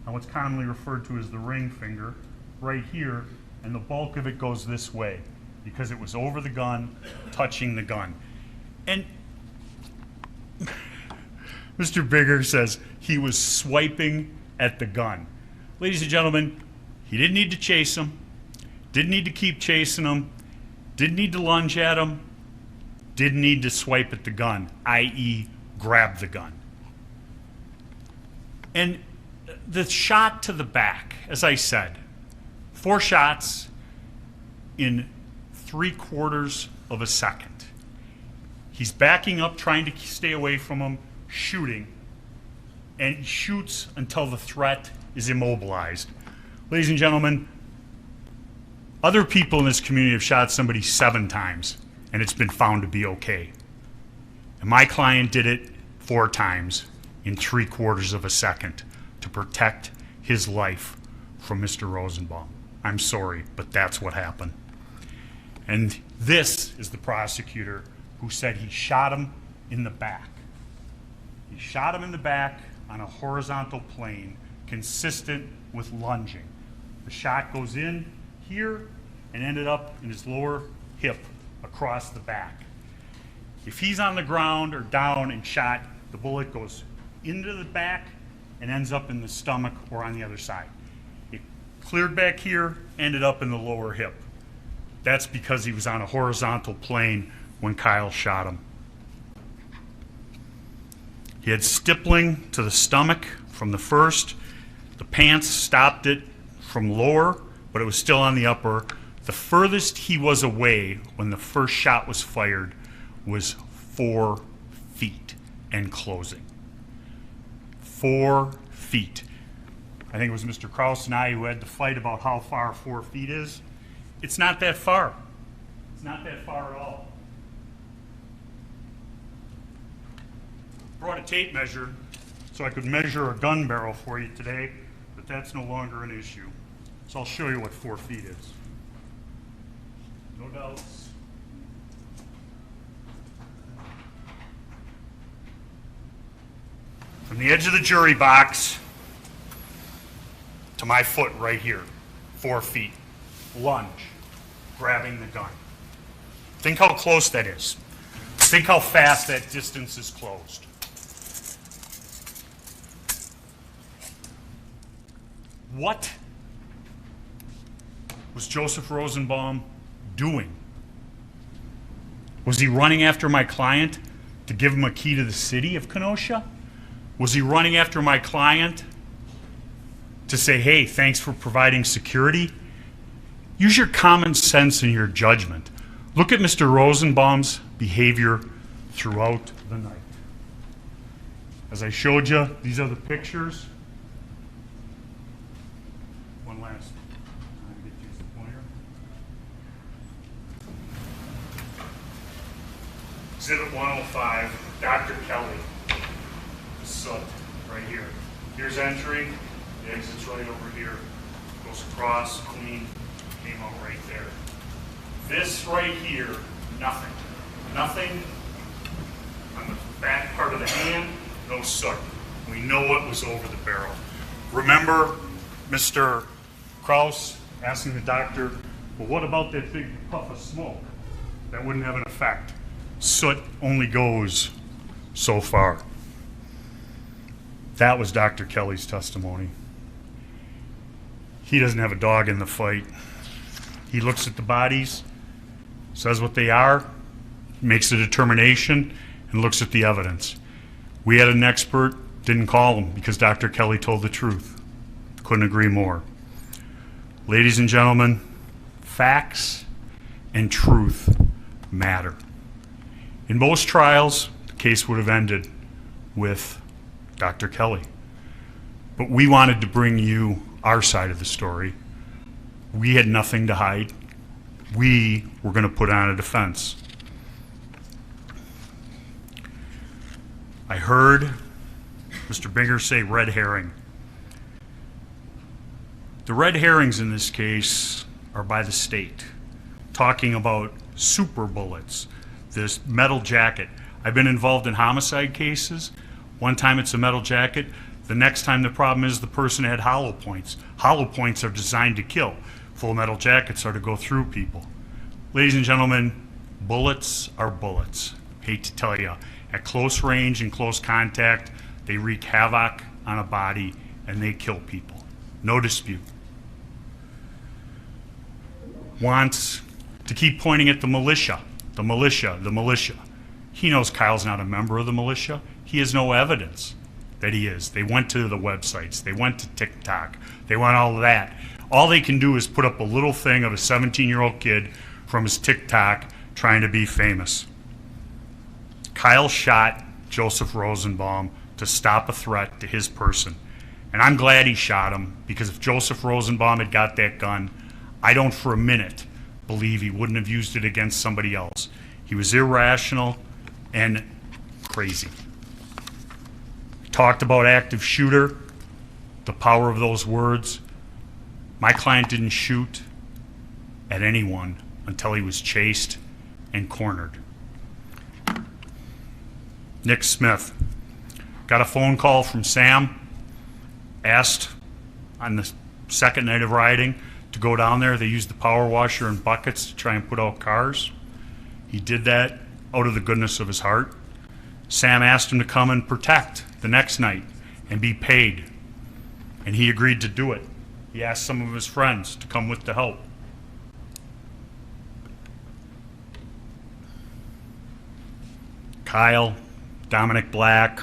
on what's commonly referred to as the ring finger right here, and the bulk of it goes this way because it was over the gun, touching the gun. And Mr. Bigger says he was swiping at the gun. Ladies and gentlemen, he didn't need to chase him, didn't need to keep chasing him, didn't need to lunge at him, didn't need to swipe at the gun, i.e. grab the gun. And the shot to the back, as I said, 4 shots in 3/4 of a second. He's backing up, trying to stay away from him, shooting, and he shoots until the threat is immobilized. Ladies and gentlemen, other people in this community have shot somebody 7 times, and it's been found to be okay. And my client did it 4 times in 3/4 of a second to protect his life from Mr. Rosenbaum. I'm sorry, but that's what happened. And this is the prosecutor who said he shot him in the back. He shot him in the back on a horizontal plane consistent with lunging. The shot goes in here and ended up in his lower hip across the back. If he's on the ground or down and shot, the bullet goes into the back and ends up in the stomach or on the other side. It cleared back here, ended up in the lower hip. That's because he was on a horizontal plane when Kyle shot him. He had stippling to the stomach from the first. The pants stopped it from lower, but it was still on the upper. The furthest he was away when the first shot was fired was 4 feet and closing. 4 feet. I think it was Mr. Kraus and I who had to fight about how far 4 feet is. It's not that far. It's not that far at all. Brought a tape measure so I could measure a gun barrel for you today, but that's no longer an issue. So I'll show you what 4 feet is. No doubts. From the edge of the jury box to my foot right here, 4 feet. Lunge, grabbing the gun. Think how close that is. Think how fast that distance is closed. What was Joseph Rosenbaum doing? Was he running after my client to give him a key to the city of Kenosha? Was he running after my client to say, hey, thanks for providing security? Use your common sense and your judgment. Look at Mr. Rosenbaum's behavior throughout the night. As I showed you, these are the pictures. One last time to get you the pointer. Exhibit 105, Dr. Kelly. Soot right here. Here's entry, the exit's right over here. Goes across, clean, came out right there. This right here, nothing. Nothing on the back part of the hand, no soot. We know what was over the barrel. Remember Mr. Kraus asking the doctor, well, what about that big puff of smoke? That wouldn't have an effect. Soot only goes so far. That was Dr. Kelly's testimony. He doesn't have a dog in the fight. He looks at the bodies, says what they are, makes a determination, and looks at the evidence. We had an expert, didn't call him because Dr. Kelly told the truth. Couldn't agree more. Ladies and gentlemen, facts and truth matter. In most trials, the case would have ended with Dr. Kelly. But we wanted to bring you our side of the story. We had nothing to hide. We were going to put on a defense. I heard Mr. Bigger say red herring. The red herrings in this case are by the state, talking about super bullets this metal jacket. I've been involved in homicide cases. One time it's a metal jacket. The next time the problem is the person had hollow points. Hollow points are designed to kill. Full metal jackets are to go through people. Ladies and gentlemen, bullets are bullets. Hate to tell you, at close range and close contact, they wreak havoc on a body and they kill people. No dispute. Wants to keep pointing at the militia, the militia, the militia. He knows Kyle's not a member of the militia. He has no evidence that he is. They went to the websites. They went to TikTok. They went all of that. All they can do is put up a little thing of a 17-year-old kid from his TikTok trying to be famous. Kyle shot Joseph Rosenbaum to stop a threat to his person. And I'm glad he shot him, because if Joseph Rosenbaum had got that gun, I don't for a minute believe he wouldn't have used it against somebody else. He was irrational and crazy. Talked about active shooter, the power of those words. My client didn't shoot at anyone until he was chased and cornered. Nick Smith got a phone call from Sam, asked on the second night of rioting to go down there. They used the power washer and buckets to try and put out cars. He did that out of the goodness of his heart. Sam asked him to come and protect the next night and be paid, and he agreed to do it. He asked some of his friends to come with the help. Kyle, Dominick Black,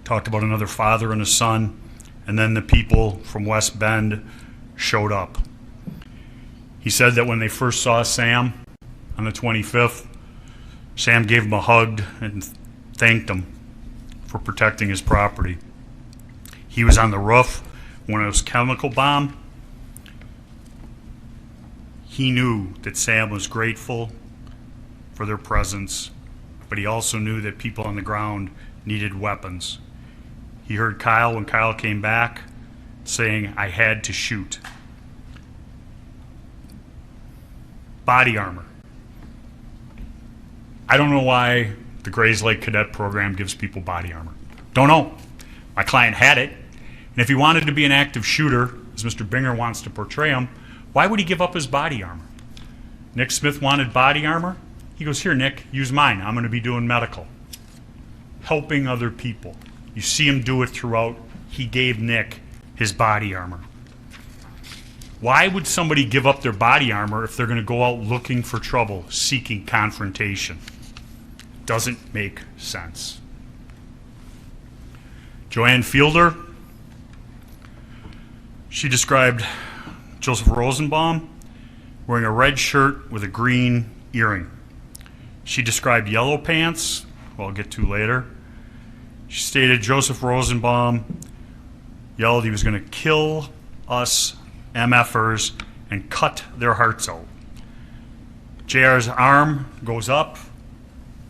talked about another father and a son, and then the people from West Bend showed up. He said that when they first saw Sam on the 25th, Sam gave him a hug and thanked him for protecting his property. He was on the roof when it was chemical bomb. He knew that Sam was grateful for their presence, but he also knew that people on the ground needed weapons. He heard Kyle when Kyle came back saying, "I had to shoot." Body armor. I don't know why the Grays Lake Cadet Program gives people body armor. Don't know. My client had it, and if he wanted to be an active shooter, as Mr. Binger wants to portray him, why would he give up his body armor? Nick Smith wanted body armor. He goes, "Here, Nick, use mine. I'm going to be doing medical." Helping other people. You see him do it throughout. He gave Nick his body armor. Why would somebody give up their body armor if they're going to go out looking for trouble, seeking confrontation? Doesn't make sense. Joanne Fielder, she described Joseph Rosenbaum wearing a red shirt with a green earring. She described yellow pants, who I'll get to later. She stated Joseph Rosenbaum yelled he was going to kill us MFers and cut their hearts out. JR's arm goes up,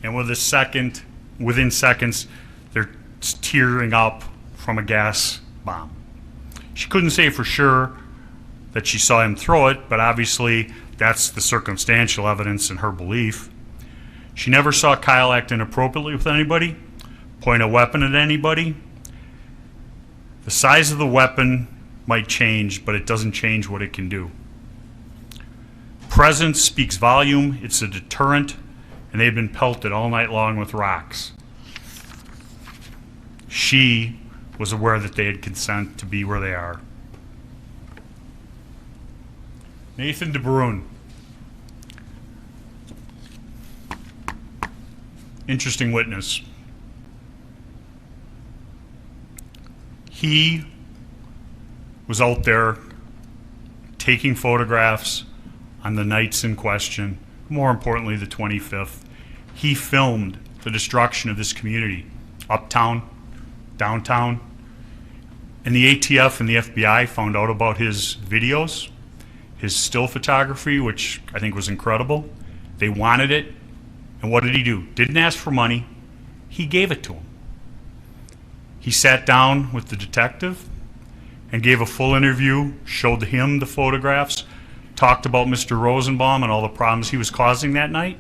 and within seconds, they're tearing up from a gas bomb. She couldn't say for sure that she saw him throw it, but obviously that's the circumstantial evidence in her belief. She never saw Kyle act inappropriately with anybody, point a weapon at anybody. The size of the weapon might change, but it doesn't change what it can do. Presence speaks volume. It's a deterrent, and they've been pelted all night long with rocks. She was aware that they had consent to be where they are. Nathan DeBruyne. Interesting witness. He was out there taking photographs on the nights in question, more importantly the 25th. He filmed the destruction of this community, uptown, downtown, and the ATF and the FBI found out about his videos, his still photography, which I think was incredible. They wanted it, and what did he do? Didn't ask for money, he gave it to them. He sat down with the detective and gave a full interview, showed him the photographs, talked about Mr. Rosenbaum and all the problems he was causing that night.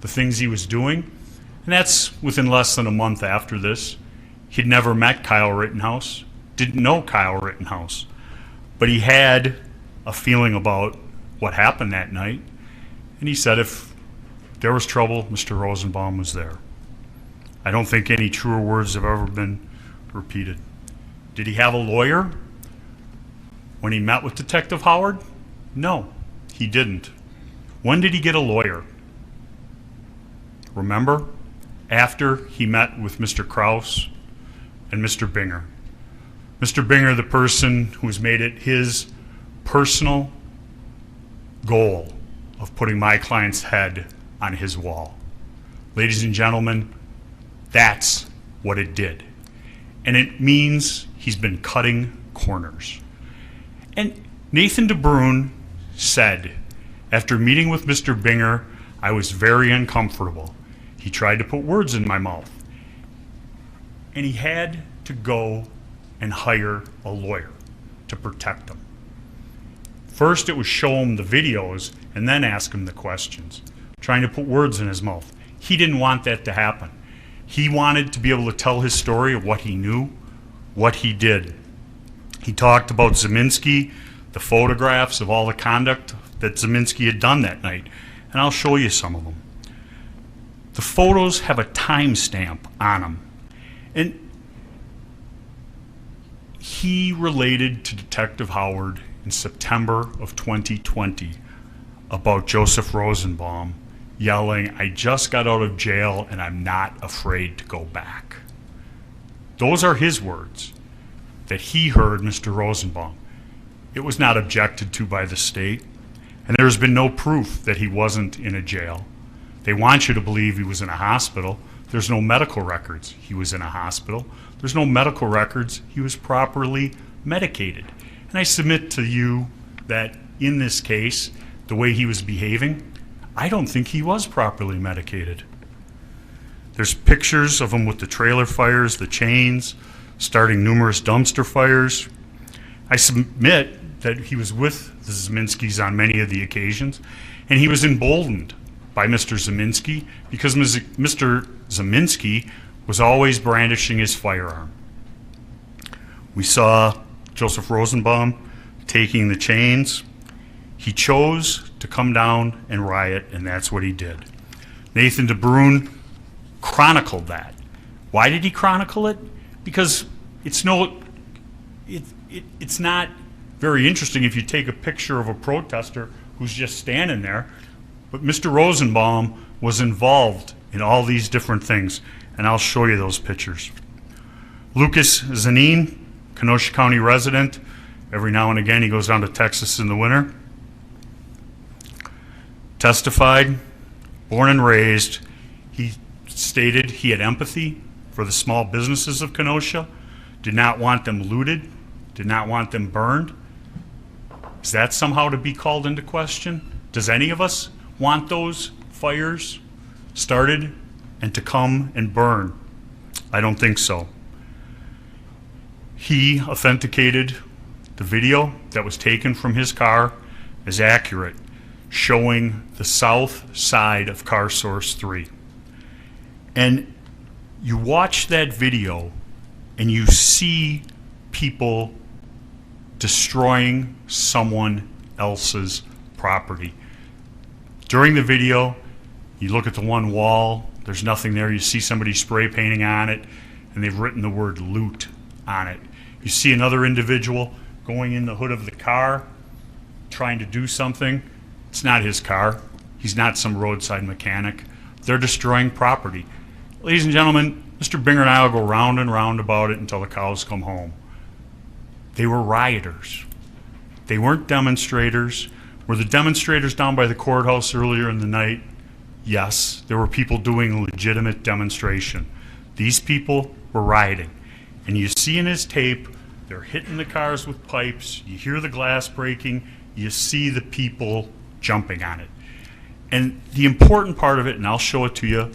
the things he was doing. And that's within less than a month after this. He'd never met Kyle Rittenhouse, didn't know Kyle Rittenhouse, but he had a feeling about what happened that night. And he said if there was trouble, Mr. Rosenbaum was there. I don't think any truer words have ever been repeated. Did he have a lawyer when he met with Detective Howard? No, he didn't. When did he get a lawyer? Remember? After he met with Mr. Kraus and Mr. Binger. Mr. Binger, the person who's made it his personal goal of putting my client's head on his wall. Ladies and gentlemen, that's what it did. And it means he's been cutting corners. And Nathan DeBruin said, after meeting with Mr. Binger, I was very uncomfortable. He tried to put words in my mouth. And he had to go and hire a lawyer to protect him. First it was show him the videos and then ask him the questions, trying to put words in his mouth. He didn't want that to happen. He wanted to be able to tell his story of what he knew, what he did. He talked about Zeminski, the photographs of all the conduct that Zeminski had done that night, and I'll show you some of them. The photos have a timestamp on them, and he related to Detective Howard in September of 2020 about Joseph Rosenbaum yelling, I just got out of jail and I'm not afraid to go back. Those are his words that he heard Mr. Rosenbaum. It was not objected to by the state, and there's been no proof that he wasn't in a jail. They want you to believe he was in a hospital. There's no medical records he was in a hospital. There's no medical records he was properly medicated. And I submit to you that in this case, the way he was behaving, I don't think he was properly medicated. There's pictures of him with the trailer fires, the chains, starting numerous dumpster fires. I submit that he was with the Zeminskis on many of the occasions, and he was emboldened by Mr. Zeminski because Mr. Zeminski was always brandishing his firearm. We saw Joseph Rosenbaum taking the chains. He chose to come down and riot, and that's what he did. Nathan DeBruin chronicled that. Why did he chronicle it? Because it's not very interesting if you take a picture of a protester who's just standing there, but Mr. Rosenbaum was involved in all these different things, and I'll show you those pictures. Lucas Zanin, Kenosha County resident. Every now and again he goes down to Texas in the winter. Testified, born and raised. He stated he had empathy for the small businesses of Kenosha, did not want them looted, did not want them burned. Is that somehow to be called into question? Does any of us want those fires started and to come and burn? I don't think so. He authenticated the video that was taken from his car as accurate, showing the south side of car source 3. And you watch that video and you see people destroying someone else's property. During the video, you look at the one wall, there's nothing there. You see somebody spray painting on it, and they've written the word loot on it. You see another individual going in the hood of the car, trying to do something. It's not his car. He's not some roadside mechanic. They're destroying property. Ladies and gentlemen, Mr. Binger and I will go round and round about it until the cows come home. They were rioters. They weren't demonstrators. Were the demonstrators down by the courthouse earlier in the night? Yes, there were people doing a legitimate demonstration. These people were rioting. And you see in his tape, they're hitting the cars with pipes, you hear the glass breaking, you see the people jumping on it. And the important part of it, and I'll show it to you,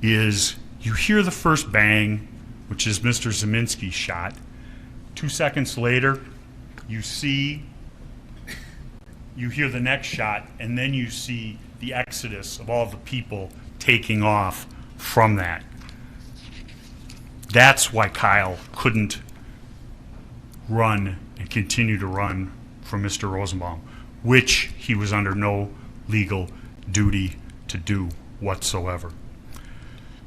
is you hear the first bang, which is Mr. Zeminski's shot. 2 seconds later, you hear the next shot, and then you see the exodus of all the people taking off from that. That's why Kyle couldn't run and continue to run from Mr. Rosenbaum, which he was under no legal duty to do whatsoever.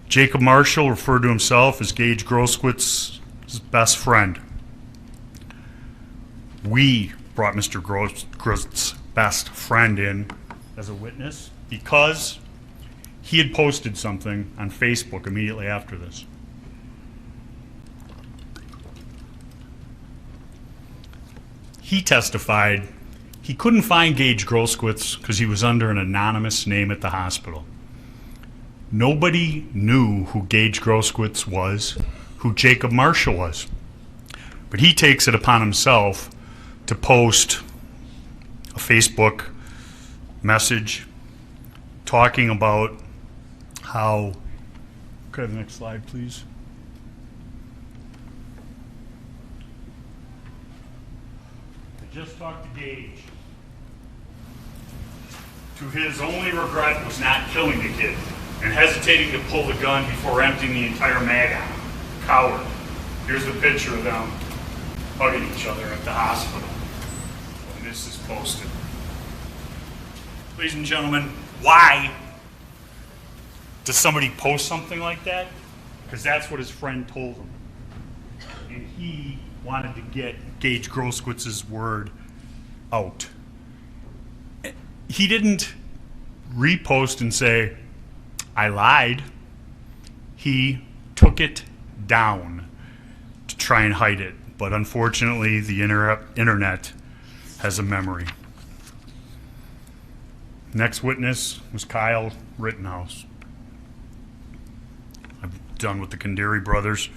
Jacob Marshall referred to himself as Gage GROSSKREUTZ's best friend. We brought Mr. GROSSKREUTZ's best friend in as a witness because he had posted something on Facebook immediately after this. He testified he couldn't find Gage GROSSKREUTZ because he was under an anonymous name at the hospital. Nobody knew who Gage GROSSKREUTZ was, who Jacob Marshall was. But he takes it upon himself to post a Facebook message talking about how, could I have the next slide, please? I just talked to Gage. To his only regret was not killing the kid and hesitating to pull the gun before emptying the entire mag on him. Coward. Here's the picture of them hugging each other at the hospital when this is posted. Ladies and gentlemen, why does somebody post something like that? Because that's what his friend told him. And he wanted to get Gage GROSSKREUTZ's word out. He didn't repost and say, I lied. He took it down to try and hide it. But unfortunately, the internet has a memory. Next witness was Kyle Rittenhouse. I'm done with the KHINDRI brothers.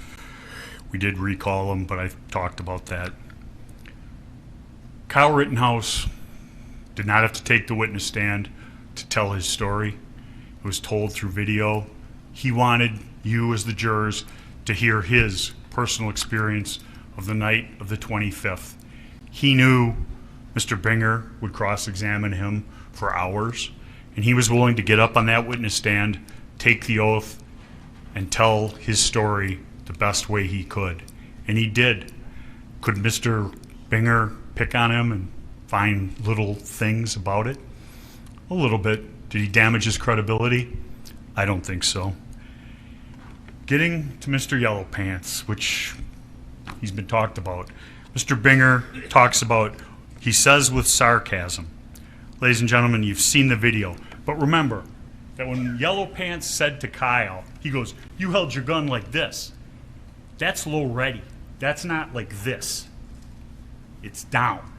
We did recall them, but I talked about that. Kyle Rittenhouse did not have to take the witness stand to tell his story. It was told through video. He wanted you as the jurors to hear his personal experience of the night of the 25th. He knew Mr. Binger would cross-examine him for hours, and he was willing to get up on that witness stand, take the oath, and tell his story the best way he could. And he did. Could Mr. Binger pick on him and find little things about it? A little bit. Did he damage his credibility? I don't think so. Getting to Mr. Yellow Pants, which he's been talked about. Mr. Binger talks about, he says with sarcasm. Ladies and gentlemen, you've seen the video. But remember that when Yellow Pants said to Kyle, he goes, you held your gun like this. That's low ready. That's not like this. It's down.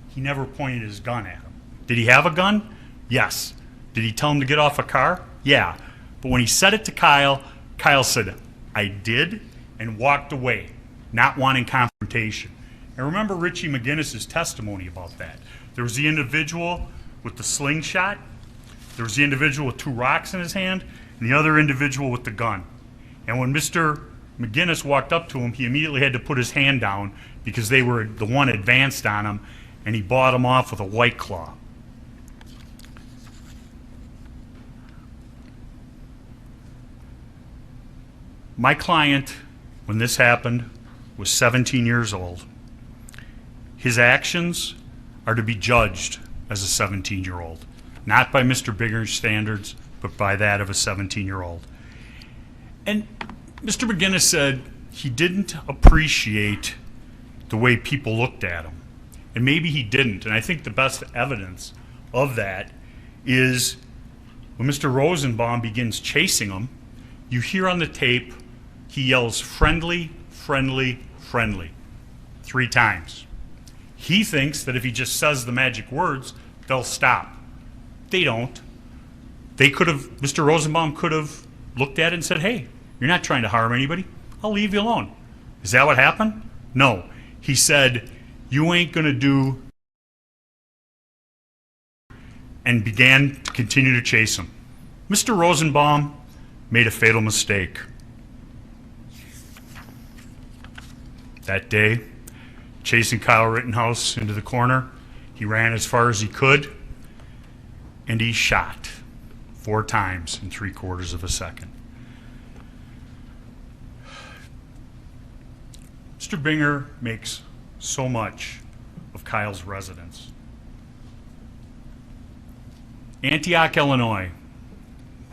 He never pointed his gun at him. Did he have a gun? Yes. Did he tell him to get off a car? Yeah. But when he said it to Kyle, Kyle said, I did, and walked away, not wanting confrontation. And remember Richie McGinnis's testimony about that. There was the individual with the slingshot, there was the individual with 2 rocks in his hand, and the other individual with the gun. And when Mr. McGinnis walked up to him, he immediately had to put his hand down because they were the one advanced on him, and he bought him off with a White Claw. My client, when this happened, was 17 years old. His actions are to be judged as a 17-year-old, not by Mr. Binger's standards, but by that of a 17-year-old. And Mr. McGinnis said he didn't appreciate the way people looked at him. And maybe he didn't. And I think the best evidence of that is when Mr. Rosenbaum begins chasing him, you hear on the tape he yells, friendly, friendly, friendly, 3 times. He thinks that if he just says the magic words, they'll stop. They don't. They could have, Mr. Rosenbaum could have looked at it and said, hey, you're not trying to harm anybody. I'll leave you alone. Is that what happened? No. He said, you ain't going to do, and began to continue to chase him. Mr. Rosenbaum made a fatal mistake. That day, chasing Kyle Rittenhouse into the corner, he ran as far as he could, and he shot 4 times in 3/4 of a second. Mr. Binger makes so much of Kyle's residence. Antioch, Illinois.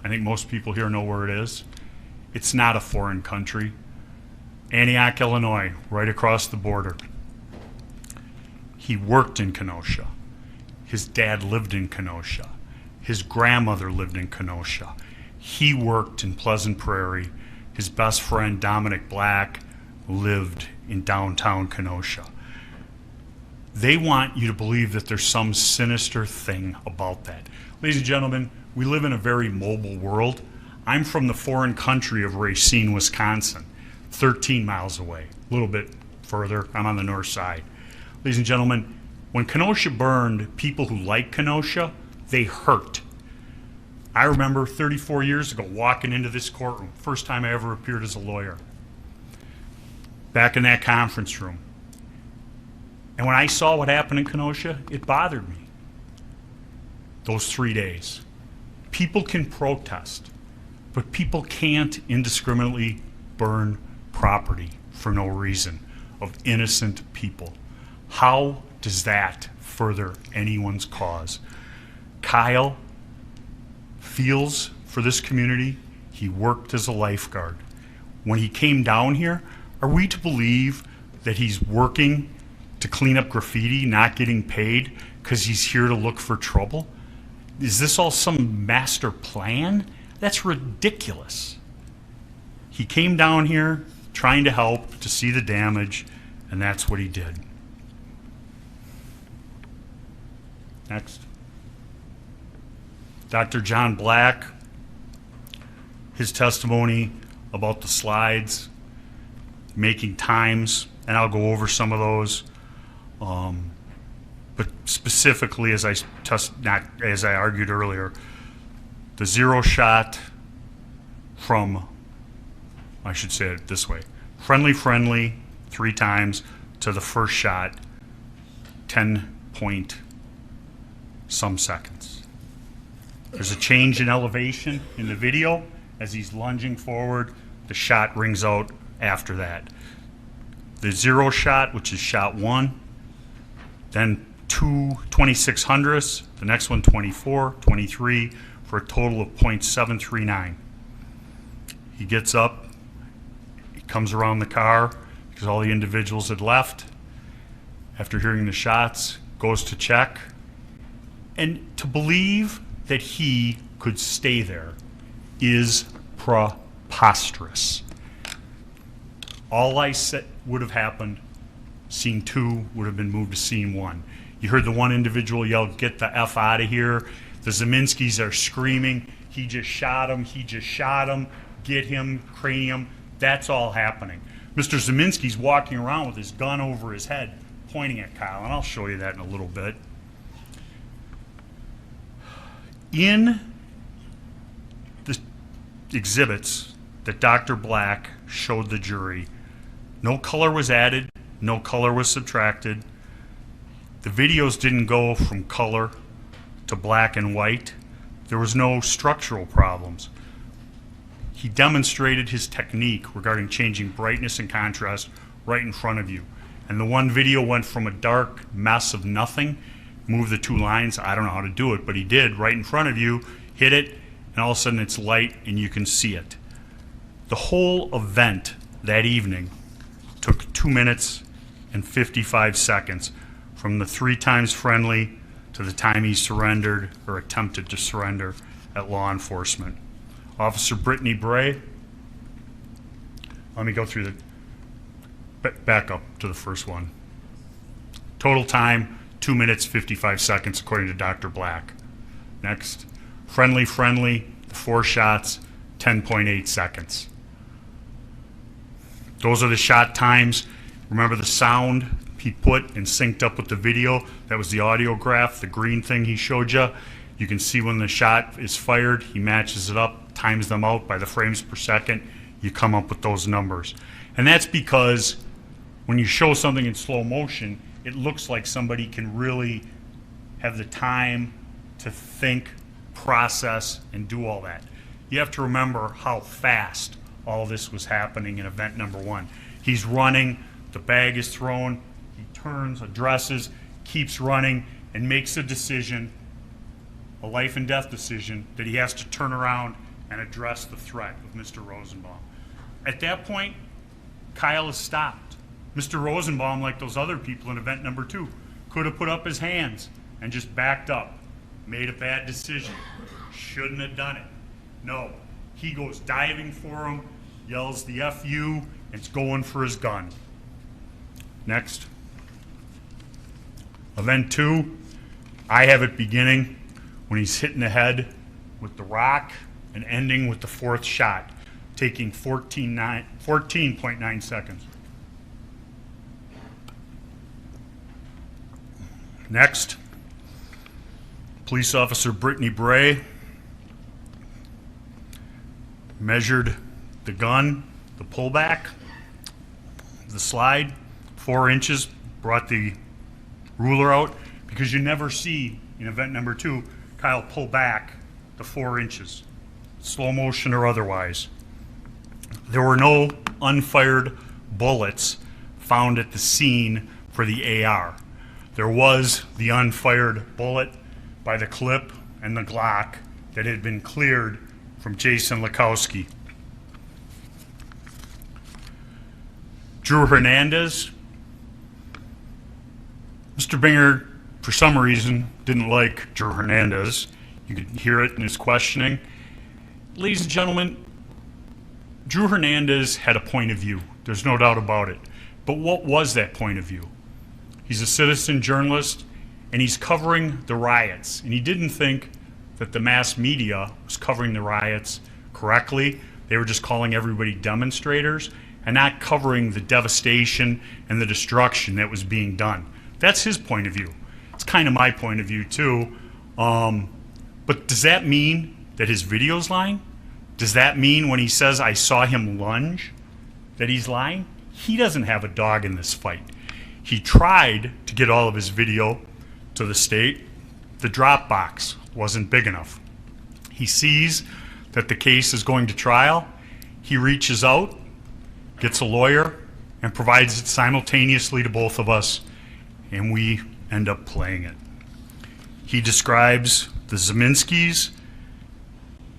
I think most people here know where it is. It's not a foreign country. Antioch, Illinois, right across the border. He worked in Kenosha. His dad lived in Kenosha. His grandmother lived in Kenosha. He worked in Pleasant Prairie. His best friend, Dominick Black, lived in downtown Kenosha. They want you to believe that there's some sinister thing about that. Ladies and gentlemen, we live in a very mobile world. I'm from the foreign country of Racine, Wisconsin, 13 miles away, a little bit further. I'm on the north side. Ladies and gentlemen, when Kenosha burned, people who like Kenosha, they hurt. I remember 34 years ago walking into this courtroom, first time I ever appeared as a lawyer, back in that conference room. And when I saw what happened in Kenosha, it bothered me. Those 3 days. People can protest, but people can't indiscriminately burn property for no reason of innocent people. How does that further anyone's cause? Kyle feels for this community. He worked as a lifeguard. When he came down here, are we to believe that he's working to clean up graffiti, not getting paid because he's here to look for trouble? Is this all some master plan? That's ridiculous. He came down here trying to help, to see the damage, and that's what he did. Next. Dr. John Black, his testimony about the slides, making times, and I'll go over some of those. But specifically, as I argued earlier, the 0 shot from, I should say it this way, friendly 3 times to the first shot, 10 point some seconds. There's a change in elevation in the video as he's lunging forward. The shot rings out after that. The 0 shot, which is shot 1, then 2 2600ths, the next one 24, 23, for a total of .739. He gets up, he comes around the car because all the individuals had left. After hearing the shots, goes to check. And to believe that he could stay there is preposterous. All I said would have happened, scene 2 would have been moved to scene 1. You heard the one individual yell, "Get the F out of here." The Zeminskis are screaming, "He just shot him, he just shot him, get him, cranium." That's all happening. Mr. Zeminski's walking around with his gun over his head, pointing at Kyle, and I'll show you that in a little bit. In the exhibits that Dr. Black showed the jury, no color was added, no color was subtracted. The videos didn't go from color to black and white. There was no structural problems. He demonstrated his technique regarding changing brightness and contrast right in front of you. And the one video went from a dark mess of nothing, move the 2 lines. I don't know how to do it, but he did right in front of you, hit it, and all of a sudden it's light and you can see it. The whole event that evening took 2 minutes and 55 seconds from the 3 times friendly to the time he surrendered or attempted to surrender at law enforcement. Officer Brittany Bray, let me go through the, back up to the first one. Total time, 2 minutes, 55 seconds, according to Dr. Black. Next, friendly, the 4 shots, 10.8 seconds. Those are the shot times. Remember the sound he put and synced up with the video? That was the audio graph, the green thing he showed you. You can see when the shot is fired, he matches it up, times them out by the frames per second. You come up with those numbers. And that's because when you show something in slow motion, it looks like somebody can really have the time to think process, and do all that. You have to remember how fast all this was happening in event number one. He's running, the bag is thrown, he turns, addresses, keeps running, and makes a decision, a life and death decision, that he has to turn around and address the threat of Mr. Rosenbaum. At that point, Kyle is stopped. Mr. Rosenbaum, like those other people in event number two, could have put up his hands and just backed up, made a bad decision, shouldn't have done it. No, he goes diving for him, yells the FU, and is going for his gun. Next. Event two, I have it beginning when he's hitting the head with the rock and ending with the fourth shot, taking 14.9 seconds. Next, police officer Brittany Bray measured the gun, the pullback, the slide, 4 inches, brought the ruler out, because you never see in event number two Kyle pull back the 4 inches, slow motion or otherwise. There were no unfired bullets found at the scene for the AR. There was the unfired bullet by the clip and the Glock that had been cleared from Jason LACKOWSKI. Drew Hernandez. Mr. Binger, for some reason, didn't like Drew Hernandez. You could hear it in his questioning. Ladies and gentlemen, Drew Hernandez had a point of view. There's no doubt about it. But what was that point of view? He's a citizen journalist, and he's covering the riots. And he didn't think that the mass media was covering the riots correctly. They were just calling everybody demonstrators and not covering the devastation and the destruction that was being done. That's his point of view. It's kind of my point of view too. But does that mean that his video's lying? Does that mean when he says, "I saw him lunge," that he's lying? He doesn't have a dog in this fight. He tried to get all of his video to the state. The drop box wasn't big enough. He sees that the case is going to trial. He reaches out, gets a lawyer, and provides it simultaneously to both of us, and we end up playing it. He describes the Zeminskis,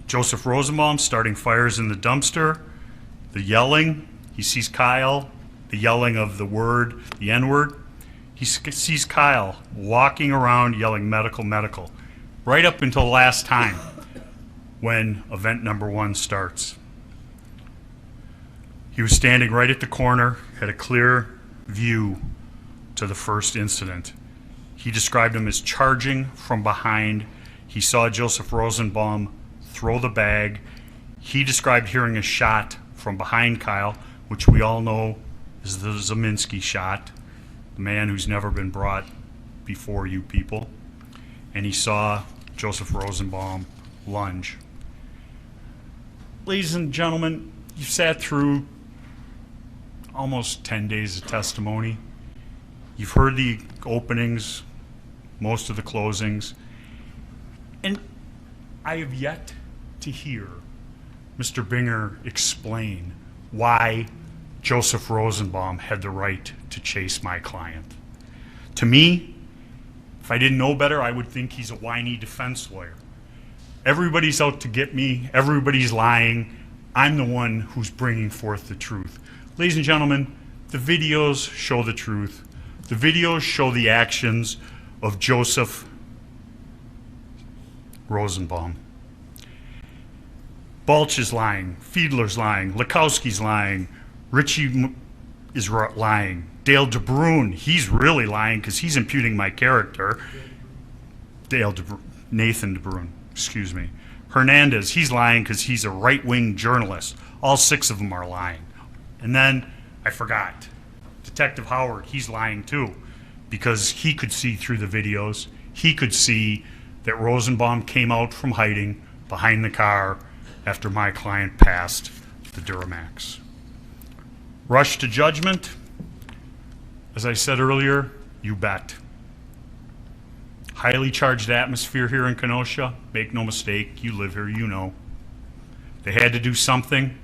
Joseph Rosenbaum starting fires in the dumpster, the yelling. He sees Kyle, the yelling of the word, the N-word. He sees Kyle walking around yelling medical, medical, right up until the last time when event number one starts. He was standing right at the corner, had a clear view to the first incident. He described him as charging from behind. He saw Joseph Rosenbaum throw the bag. He described hearing a shot from behind Kyle, which we all know is the Zeminski shot, the man who's never been brought before you people. And he saw Joseph Rosenbaum lunge. Ladies and gentlemen, you've sat through almost 10 days of testimony. You've heard the openings, most of the closings, and I have yet to hear Mr. Binger explain why Joseph Rosenbaum had the right to chase my client. To me, if I didn't know better, I would think he's a whiny defense lawyer. Everybody's out to get me, everybody's lying. I'm the one who's bringing forth the truth. Ladies and gentlemen, the videos show the truth. The videos show the actions of Joseph Rosenbaum. Balch is lying, Fiedler's lying, LACKOWSKI's lying, Richie is lying, Dale DeBruyn, he's really lying because he's imputing my character. Nathan DeBruyn, excuse me. Hernandez, he's lying because he's a right-wing journalist. All 6 of them are lying. And then, I forgot, Detective Howard, he's lying too, because he could see through the videos. He could see that Rosenbaum came out from hiding behind the car after my client passed the Duramax. Rush to judgment, as I said earlier, you bet. Highly charged atmosphere here in Kenosha. Make no mistake, you live here, you know. They had to do something.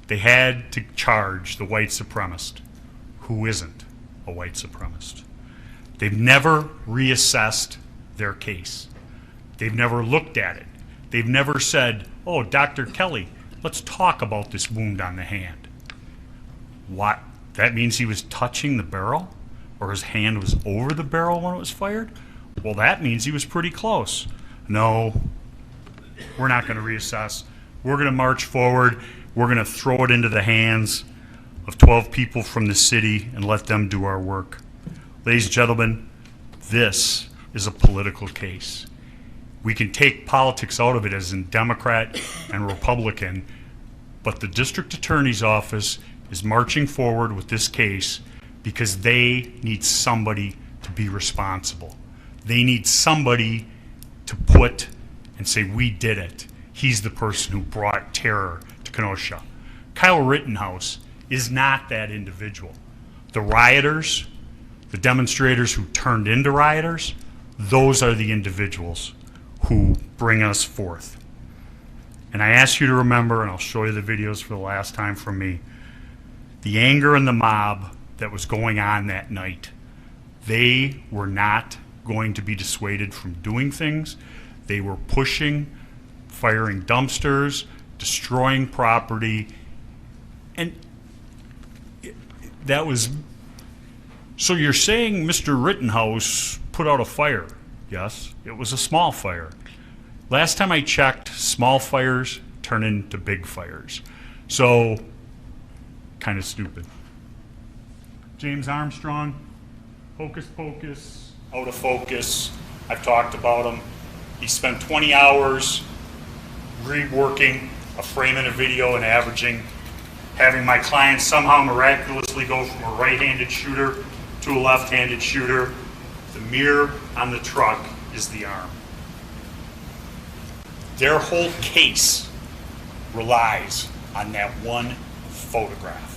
They had to charge the white supremacist, who isn't a white supremacist. They've never reassessed their case. They've never looked at it. They've never said, oh, Dr. Kelly, let's talk about this wound on the hand. What? That means he was touching the barrel? Or his hand was over the barrel when it was fired? Well, that means he was pretty close. No, we're not going to reassess. We're going to march forward. We're going to throw it into the hands of 12 people from the city and let them do our work. Ladies and gentlemen, this is a political case. We can take politics out of it as in Democrat and Republican, but the district attorney's office is marching forward with this case because they need somebody to be responsible. They need somebody to put and say, we did it. He's the person who brought terror to Kenosha. Kyle Rittenhouse is not that individual. The rioters, the demonstrators who turned into rioters, those are the individuals who bring us forth. And I ask you to remember, and I'll show you the videos for the last time from me, the anger in the mob that was going on that night. They were not going to be dissuaded from doing things. They were pushing, firing dumpsters, destroying property, and that was, so you're saying Mr. Rittenhouse put out a fire? Yes, it was a small fire. Last time I checked, small fires turn into big fires. So, kind of stupid. James Armstrong, hocus pocus, out of focus. I've talked about him. He spent 20 hours reworking a frame in a video and having my client somehow miraculously go from a right-handed shooter to a left-handed shooter. The mirror on the truck is the arm. Their whole case relies on that one photograph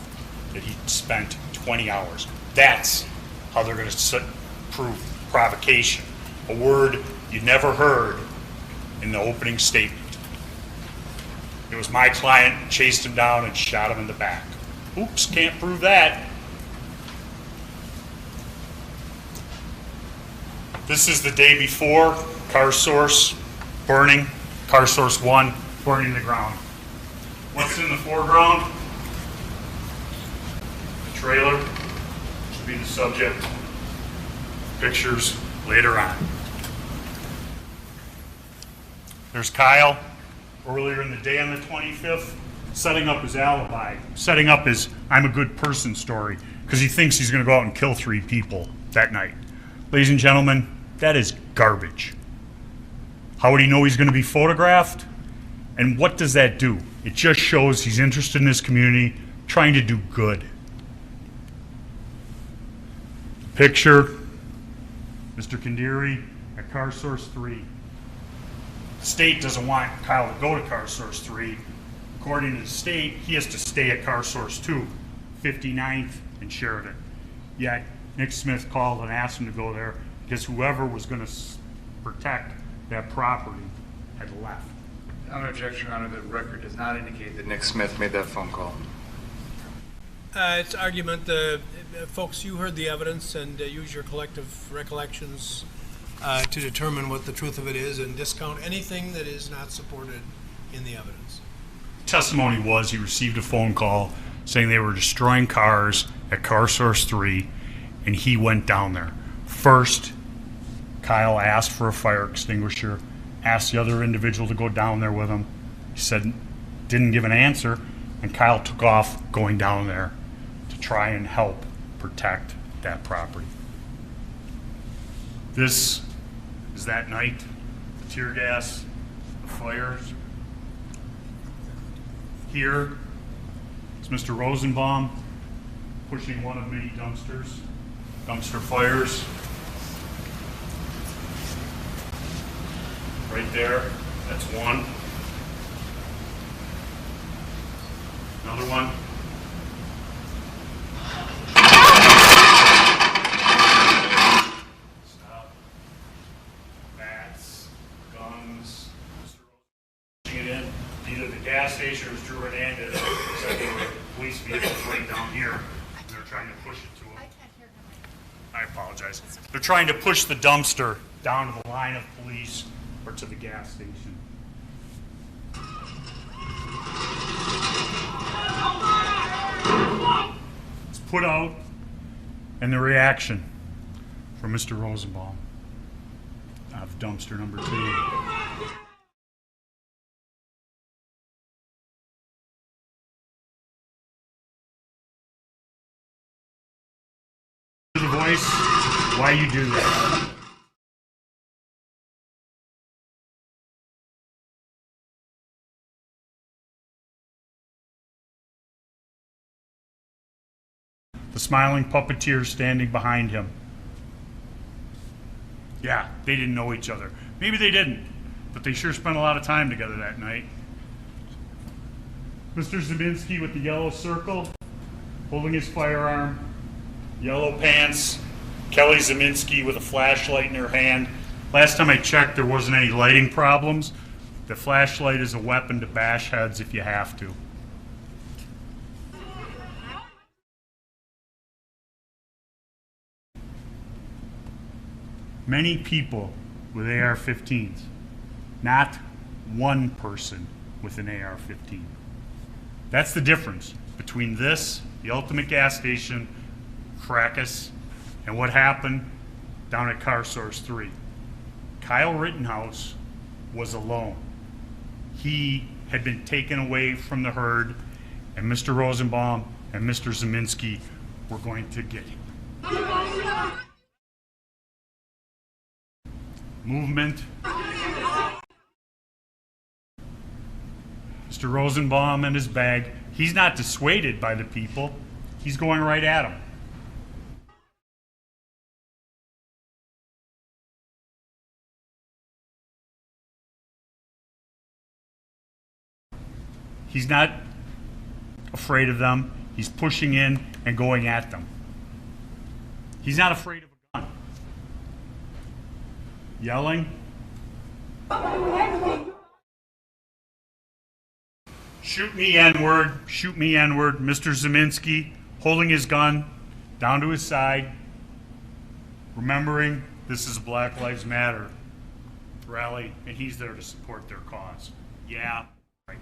that he spent 20 hours. That's how they're going to prove provocation, a word you never heard in the opening statement. It was my client chased him down and shot him in the back. Oops, can't prove that. This is the day before, car source burning, car source 1 burning the ground. What's in the foreground? The trailer should be the subject. Pictures later on. There's Kyle earlier in the day on the 25th, setting up his alibi, setting up his I'm a good person story, because he thinks he's going to go out and kill 3 people that night. Ladies and gentlemen, that is garbage. How would he know he's going to be photographed? And what does that do? It just shows he's interested in his community, trying to do good. Picture, Mr. KHINDRI at car source 3. The state doesn't want Kyle to go to car source 3. According to the state, he has to stay at car source 2, 59th and Sheridan. Yet Nick Smith called and asked him to go there because whoever was going to protect that property had left. On objection, Your Honor, the record does not indicate that Nick Smith made that phone call. It's argument, folks, you heard the evidence and use your collective recollections to determine what the truth of it is and discount anything that is not supported in the evidence. Testimony was he received a phone call saying they were destroying cars at car source 3 and he went down there. First, Kyle asked for a fire extinguisher, asked the other individual to go down there with him. He said, didn't give an answer, and Kyle took off going down there to try and help protect that property. This is that night, the tear gas, the fires. Here is Mr. Rosenbaum pushing one of many dumpsters, dumpster fires. Right there, that's one. Another one. Stop. Yes. They're trying to push the dumpster down to the line of police or to the gas station. It's put out, and the reaction from Mr. Rosenbaum of dumpster number 2. The voice, why you do that? The smiling puppeteer standing behind him. Yeah, they didn't know each other. Maybe they didn't, but they sure spent a lot of time together that night. Mr. Zieminski with the yellow circle, holding his firearm, yellow pants, Kelly Zieminski with a flashlight in her hand. Last time I checked, there wasn't any lighting problems. The flashlight is a weapon to bash heads if you have to. Many people with AR-15s, not one person with an AR-15. That's the difference between this, the Ultimate Gas Station, fracas, and what happened down at Car Source 3. Kyle Rittenhouse was alone. He had been taken away from the herd, and Mr. Rosenbaum and Mr. Zieminski were going to get him. Movement. Mr. Rosenbaum and his bag. He's not dissuaded by the people. He's going right at them. He's not afraid of them. He's pushing in and going at them. He's not afraid of a gun. Yelling. Shoot me, N-word. Shoot me, N-word. Mr. Zieminski holding his gun down to his side, remembering this is a Black Lives Matter rally, and he's there to support their cause. Yeah, right.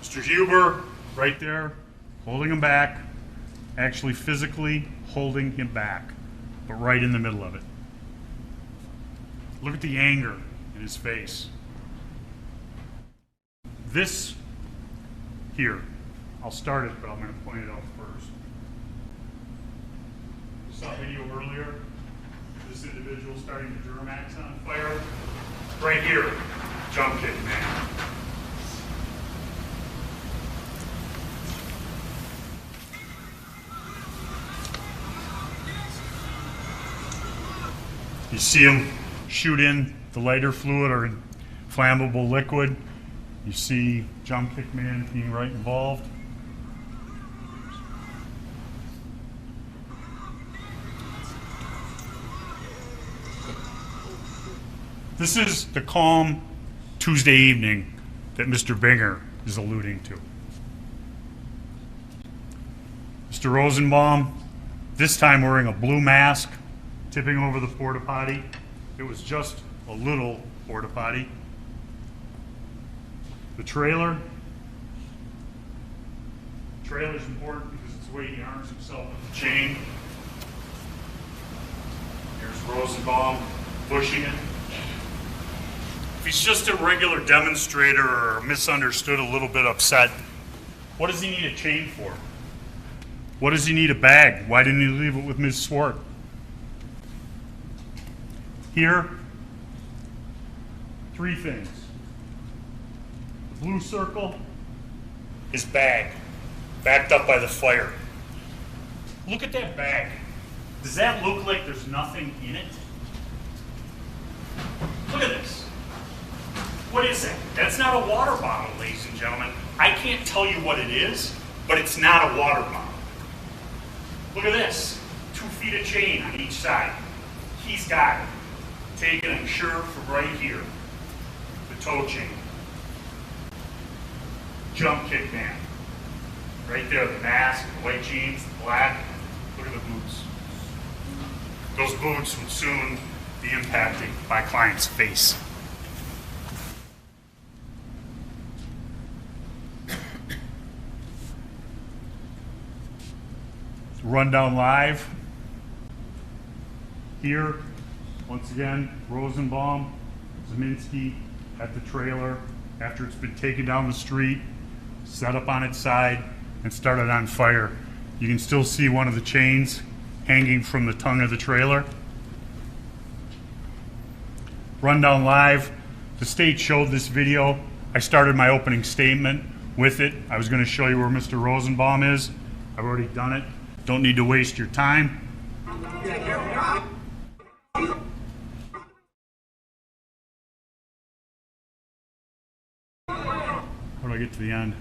Mr. Huber, right there, holding him back, actually physically holding him back, but right in the middle of it. Look at the anger in his face. This here, I'll start it, but I'm going to point it out first. You saw a video earlier, this individual starting the Duramax on fire. Right here, jump kick, man. You see him shoot in the lighter fluid or flammable liquid. You see jump kick man being right involved. This is the calm Tuesday evening that Mr. Binger is alluding to. Mr. Rosenbaum, this time wearing a blue mask, tipping over the porta potty. It was just a little porta potty. The trailer. The trailer is important because it's the way he arms himself with the chain. Here's Rosenbaum pushing it. If he's just a regular demonstrator or misunderstood, a little bit upset, what does he need a chain for? What does he need a bag? Why didn't he leave it with Ms. SWART? Here, 3 things. The blue circle, his bag, backed up by the fire. Look at that bag. Does that look like there's nothing in it? Look at this. What is that? That's not a water bottle, ladies and gentlemen. I can't tell you what it is, but it's not a water bottle. Look at this. 2 feet of chain on each side. He's got it. taken a shirt from right here, the toe chain. Jump kick man. Right there, the mask, the white jeans, the black. Look at the boots. Those boots would soon be impacting my client's face. Rundown live. Here, once again, Rosenbaum, Ziminski at the trailer after it's been taken down the street, set up on its side, and started on fire. You can still see one of the chains hanging from the tongue of the trailer. Rundown live. The state showed this video. I started my opening statement with it. I was going to show you where Mr. Rosenbaum is. I've already done it. Don't need to waste your time. How do I get to the end?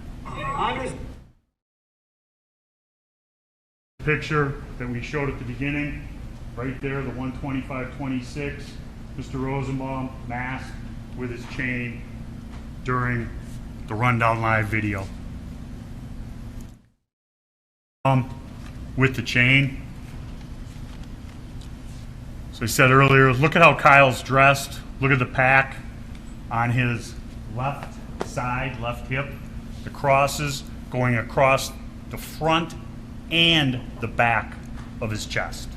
Picture that we showed at the beginning, right there, the 125-26, Mr. Rosenbaum masked with his chain during the Rundown Live video. With the chain. So I said earlier, look at how Kyle's dressed. Look at the pack on his left side, left hip. The crosses going across the front and the back of his chest.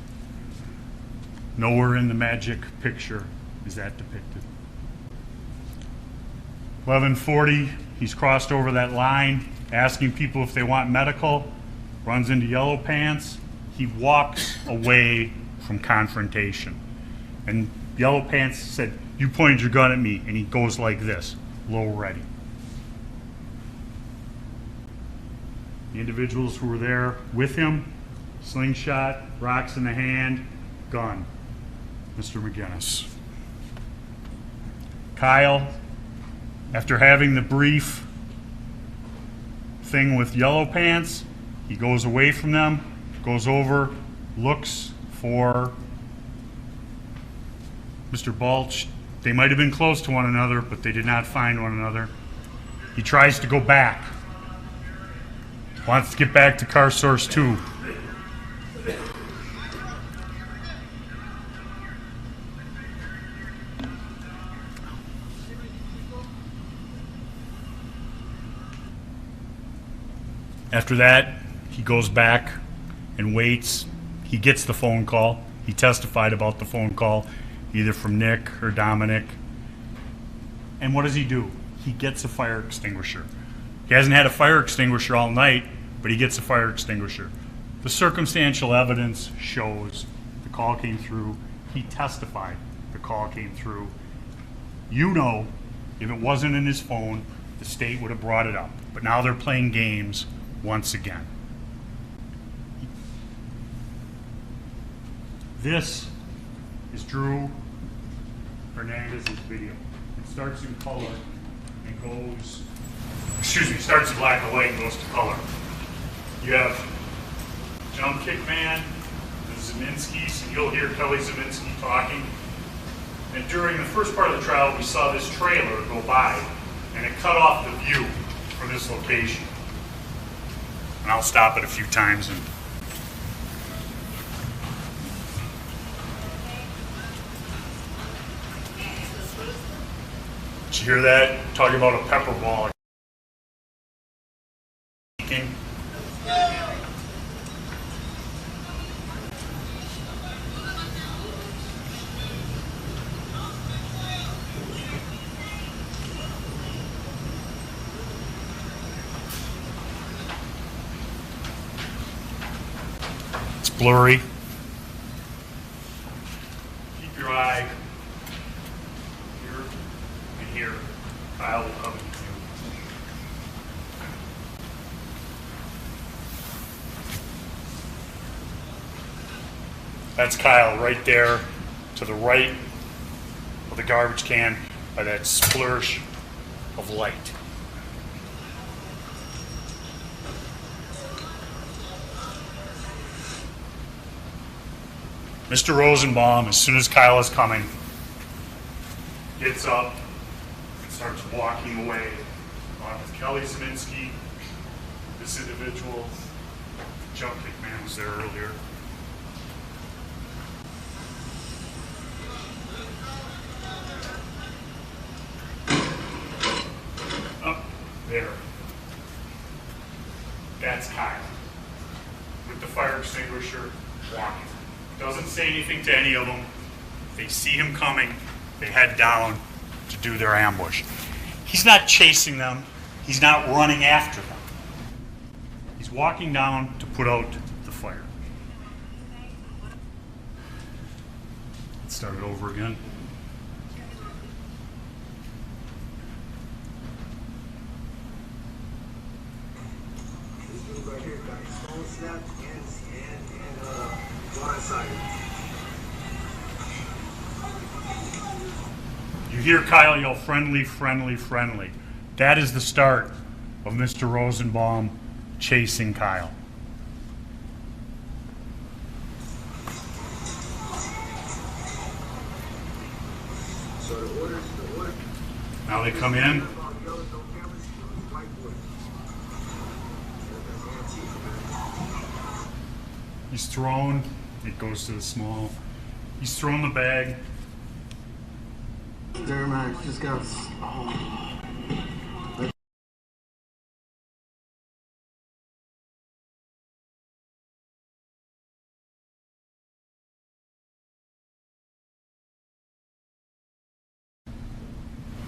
Nowhere in the magic picture is that depicted. 11:40, he's crossed over that line, asking people if they want medical, runs into Yellow Pants. He walks away from confrontation. And Yellow Pants said, "You pointed your gun at me," and he goes like this, low ready. The individuals who were there with him, slingshot, rocks in the hand, gun. Mr. McGinniss. Kyle, after having the brief thing with Yellow Pants, he goes away from them, goes over, looks for Mr. Balch. They might have been close to one another, but they did not find one another. He tries to go back. Wants to get back to car source 2. After that, he goes back and waits. He gets the phone call. He testified about the phone call, either from Nick or Dominic. And what does he do? He gets a fire extinguisher. He hasn't had a fire extinguisher all night, but he gets a fire extinguisher. The circumstantial evidence shows the call came through. He testified the call came through. You know, if it wasn't in his phone, the state would have brought it up. But now they're playing games once again. This is Drew Hernandez's video. It starts in color and goes, starts in black and white and goes to color. You have Jump Kick Man, the Ziminskis, and you'll hear Kelly Ziminski talking. And during the first part of the trial, we saw this trailer go by, and it cut off the view from this location. And I'll stop it a few times and did you hear that? Talking about a pepper ball. It's blurry. Keep your eye here and here. Kyle will come to you. That's Kyle right there to the right of the garbage can by that splurge of light. Mr. Rosenbaum, as soon as Kyle is coming, gets up and starts walking away. Along with Kelly Zeminski, this individual, jump kick man was there earlier. Up there. That's Kyle with the fire extinguisher walking. Doesn't say anything to any of them. They see him coming, they head down to do their ambush. He's not chasing them. He's not running after them. He's walking down to put out the fire. Let's start it over again. Right here, got his phone snapped and blindsided. You hear Kyle yell, friendly, friendly, friendly. That is the start of Mr. Rosenbaum chasing Kyle. So the order. Now they come in. He's thrown. It goes to the small. He's thrown the bag. Duramax just got.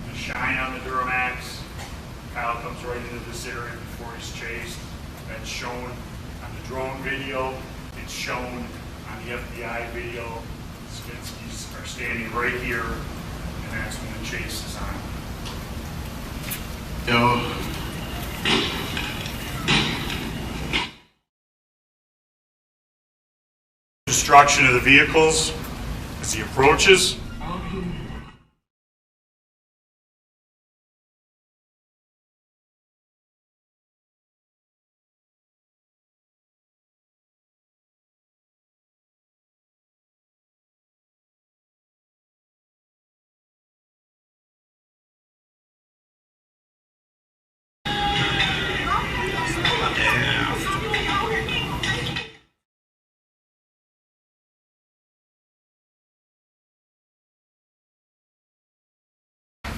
The shine on the Duramax. Kyle comes right into this area before he's chased. That's shown on the drone video. It's shown on the FBI video. Zeminski's are standing right here, and that's when the chase is on. Yo. Destruction of the vehicles as he approaches.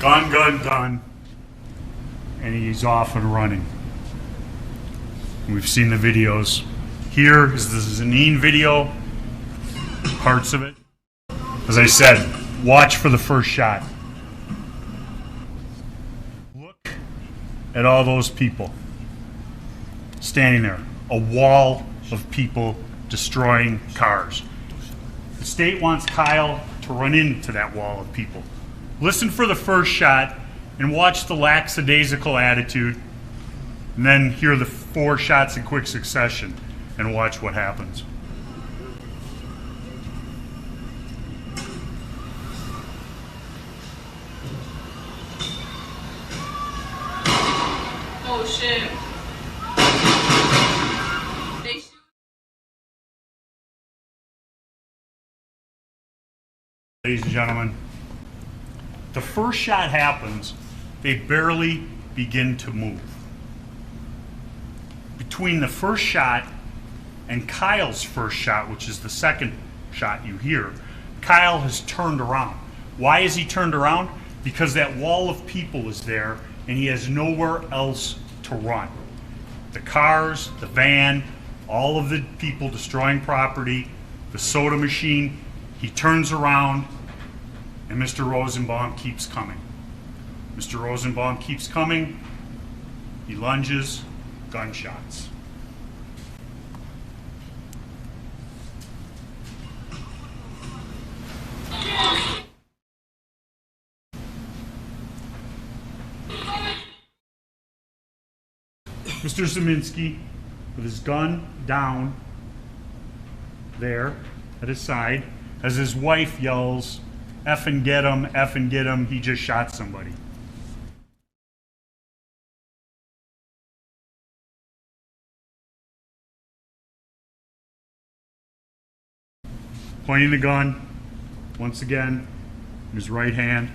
Gun, gun, gun. And he's off and running. We've seen the videos. Here is the Zanin video, parts of it. As I said, watch for the first shot. Look at all those people standing there. A wall of people destroying cars. The state wants Kyle to run into that wall of people. Listen for the first shot and watch the lackadaisical attitude, and then hear the 4 shots in quick succession and watch what happens. Oh shit. They shoot. Ladies and gentlemen, the first shot happens, they barely begin to move. Between the first shot and Kyle's first shot, which is the second shot you hear, Kyle has turned around. Why is he turned around? Because that wall of people is there and he has nowhere else to run. The cars, the van, all of the people destroying property, the soda machine, he turns around and Mr. Rosenbaum keeps coming. Mr. Rosenbaum keeps coming, he lunges, gunshots. Mr. Zeminski, with his gun down there at his side, as his wife yells, "Effing get him, he just shot somebody." Pointing the gun, once again, in his right hand,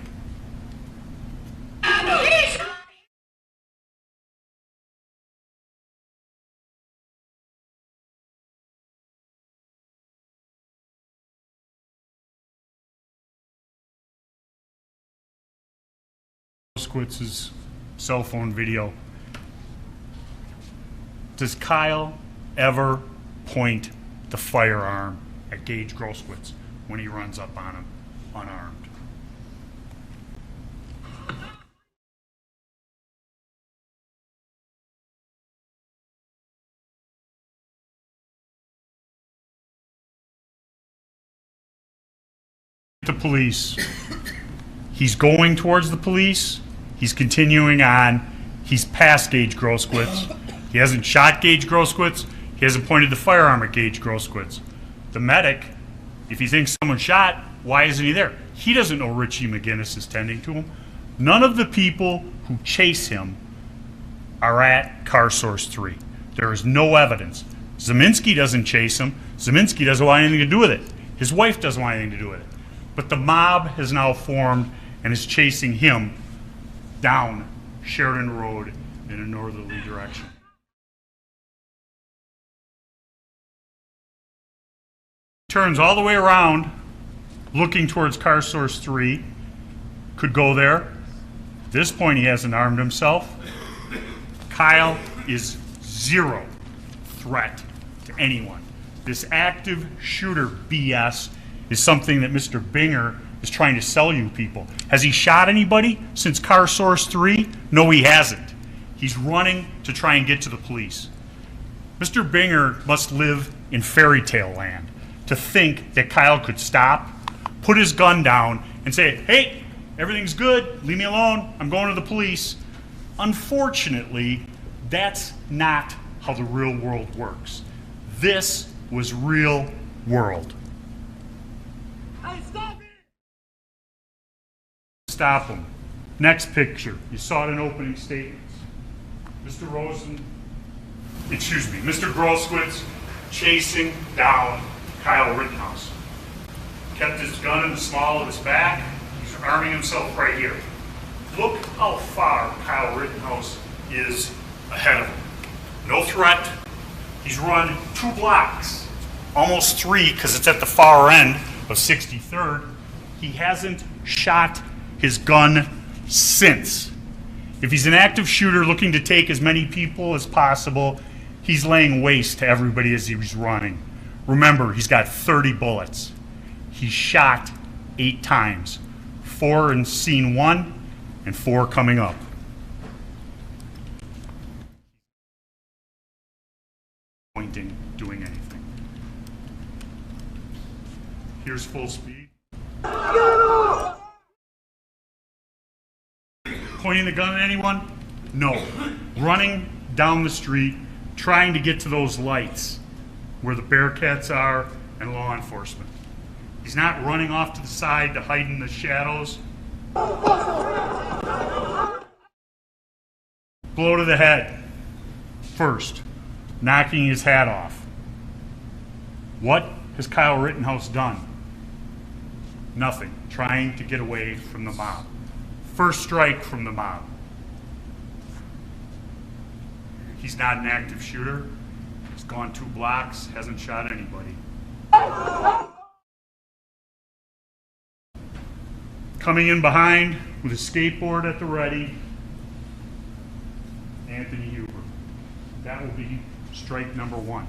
Grossskreuz's cell phone video. Does Kyle ever point the firearm at Gage Grosskreutz when he runs up on him unarmed? The police. He's going towards the police. He's continuing on. He's past Gage Grosskreutz. He hasn't shot Gage Grosskreutz. He hasn't pointed the firearm at Gage Grosskreutz. The medic, if he thinks someone shot, why isn't he there? He doesn't know Richie McGinniss is tending to him. None of the people who chase him are at car source 3. There is no evidence. Zeminski doesn't chase him. Zeminski doesn't want anything to do with it. His wife doesn't want anything to do with it. But the mob has now formed and is chasing him down Sheridan Road in a northerly direction. Turns all the way around, looking towards car source 3, could go there. At this point, he hasn't armed himself. Kyle is zero threat to anyone. This active shooter BS is something that Mr. Binger is trying to sell you people. Has he shot anybody since car source 3? No, he hasn't. He's running to try and get to the police. Mr. Binger must live in fairy tale land to think that Kyle could stop, put his gun down, and say, hey, everything's good, leave me alone, I'm going to the police. Unfortunately, that's not how the real world works. This was real world. Hey, stop it! Stop him. Next picture. You saw it in opening statements. Mr. Grosskreutz chasing down Kyle Rittenhouse. Kept his gun in the small of his back. He's arming himself right here. Look how far Kyle Rittenhouse is ahead of him. No threat. He's run 2 blocks, almost 3 because it's at the far end of 63rd. He hasn't shot his gun since. If he's an active shooter looking to take as many people as possible, he's laying waste to everybody as he's running. Remember, he's got 30 bullets. He's shot 8 times, 4 in scene 1 and 4 coming up. Pointing, doing anything. Here's full speed. Pointing the gun at anyone? No. Running down the street, trying to get to those lights where the Bearcats are and law enforcement. He's not running off to the side to hide in the shadows. Blow to the head first, knocking his hat off. What has Kyle Rittenhouse done? Nothing. Trying to get away from the mob. First strike from the mob. He's not an active shooter. He's gone 2 blocks, hasn't shot anybody. Coming in behind with a skateboard at the ready, Anthony Huber. That will be strike number 1.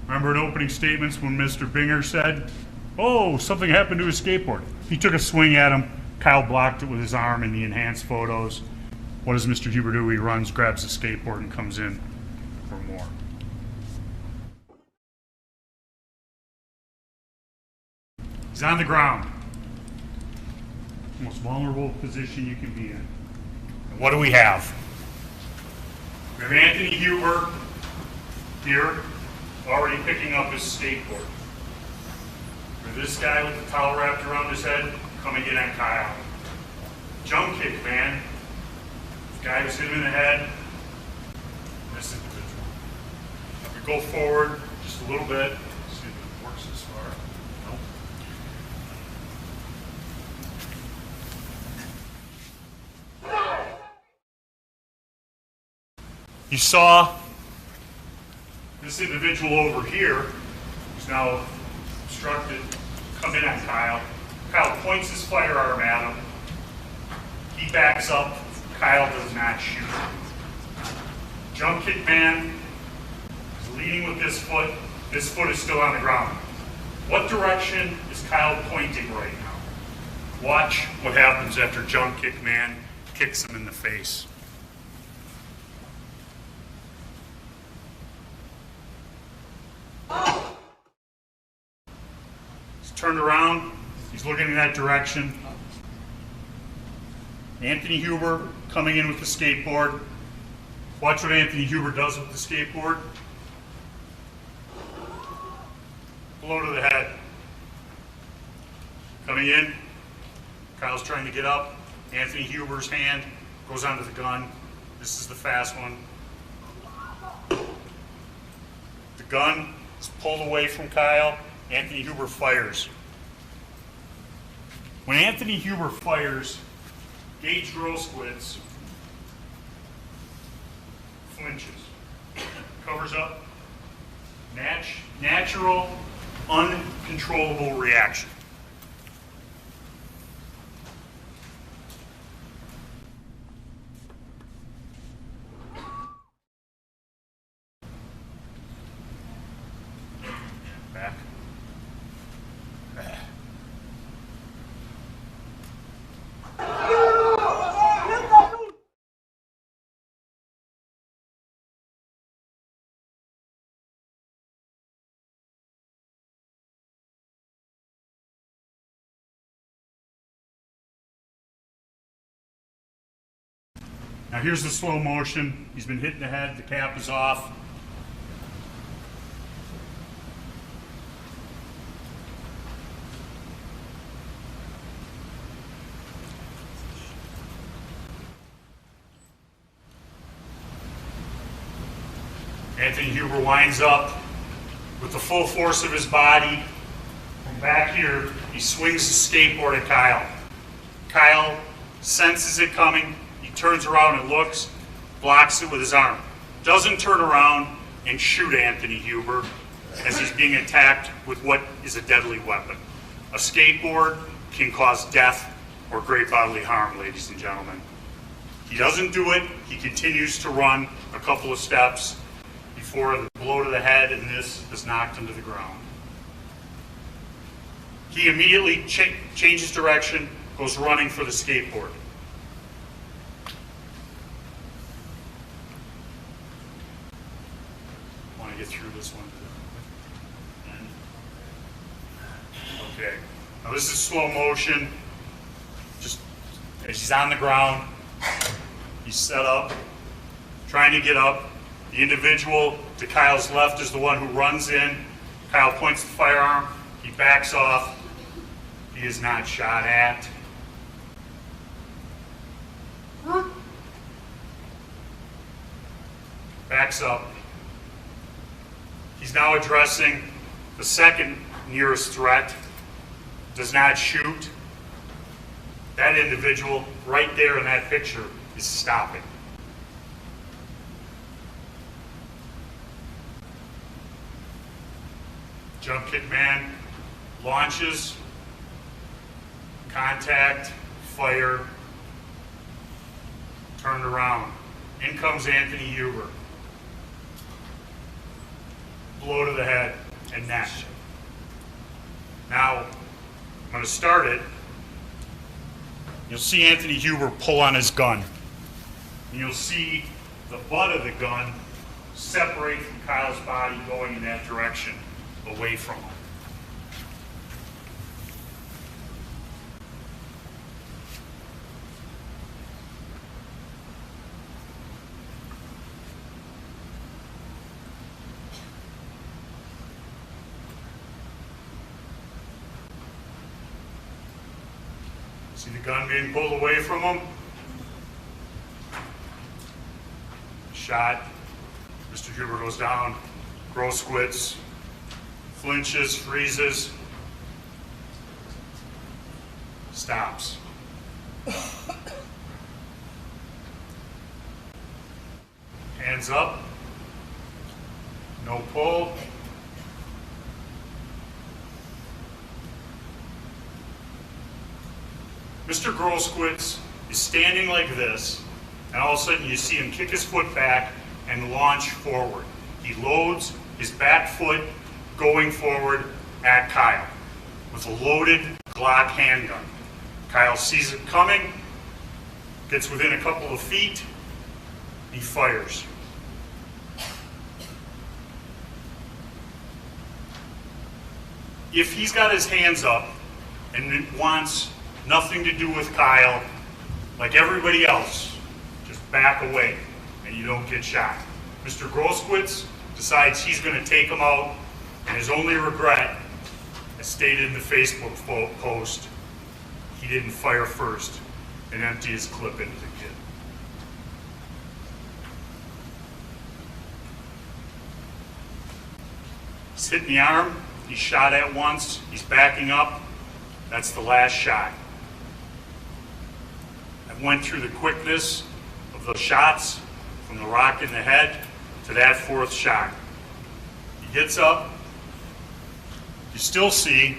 Remember in opening statements when Mr. Binger said, oh, something happened to his skateboard. He took a swing at him. Kyle blocked it with his arm in the enhanced photos. What does Mr. Huber do? He runs, grabs the skateboard, and comes in for more. He's on the ground. The most vulnerable position you can be in. And what do we have? We have Anthony Huber here, already picking up his skateboard. We have this guy with the towel wrapped around his head coming in at Kyle. Jump kick, man. This guy was hit him in the head. This individual. If we go forward just a little bit, see if it works this far. Nope. You saw this individual over here who's now obstructed come in on Kyle. Kyle points his firearm at him. He backs up. Kyle does not shoot. Jump kick man is leading with this foot. This foot is still on the ground. What direction is Kyle pointing right now? Watch what happens after jump kick man kicks him in the face. He's turned around. He's looking in that direction. Anthony Huber coming in with the skateboard. Watch what Anthony Huber does with the skateboard. Blow to the head. Coming in. Kyle's trying to get up. Anthony Huber's hand goes onto the gun. This is the fast one. The gun is pulled away from Kyle. Anthony Huber fires. When Anthony Huber fires, GAIGE GROSSKREUTZ flinches, covers up. Natural, uncontrollable reaction. Back. Now here's the slow motion. He's been hit in the head, the cap is off. Anthony Huber winds up with the full force of his body. From back here, he swings the skateboard at Kyle. Kyle senses it coming. He turns around and looks, blocks it with his arm. Doesn't turn around and shoot Anthony Huber as he's being attacked with what is a deadly weapon. A skateboard can cause death or great bodily harm, ladies and gentlemen. He doesn't do it. He continues to run a couple of steps before the blow to the head and this is knocked him to the ground. He immediately changes direction, goes running for the skateboard. Want to get through this one? Okay. Now this is slow motion. Just as he's on the ground, he's set up, trying to get up. The individual to Kyle's left is the one who runs in. Kyle points the firearm. He backs off. He is not shot at. Backs up. He's now addressing the second nearest threat. Does not shoot. That individual right there in that picture is stopping. Jump kick man launches, contact, fire, turned around. In comes Anthony Huber. Blow to the head and neck. Now, I'm going to start it. You'll see Anthony Huber pull on his gun. And you'll see the butt of the gun separate from Kyle's body going in that direction, away from him. See the gun being pulled away from him? Shot. Mr. Huber goes down. GROSSKREUTZ flinches, freezes, stops. Hands up. No pull. Mr. GROSSKREUTZ is standing like this, and all of a sudden you see him kick his foot back and launch forward. He loads his back foot going forward at Kyle with a loaded Glock handgun. Kyle sees it coming, gets within a couple of feet, he fires. If he's got his hands up and wants nothing to do with Kyle, like everybody else, just back away and you don't get shot. Mr. GROSSKREUTZ decides he's going to take him out, and his only regret, as stated in the Facebook post, he didn't fire first and empty his clip into the kid. He's hit in the arm, he's shot at once, he's backing up, that's the last shot. I went through the quickness of those shots from the rock in the head to that fourth shot. He gets up, you still see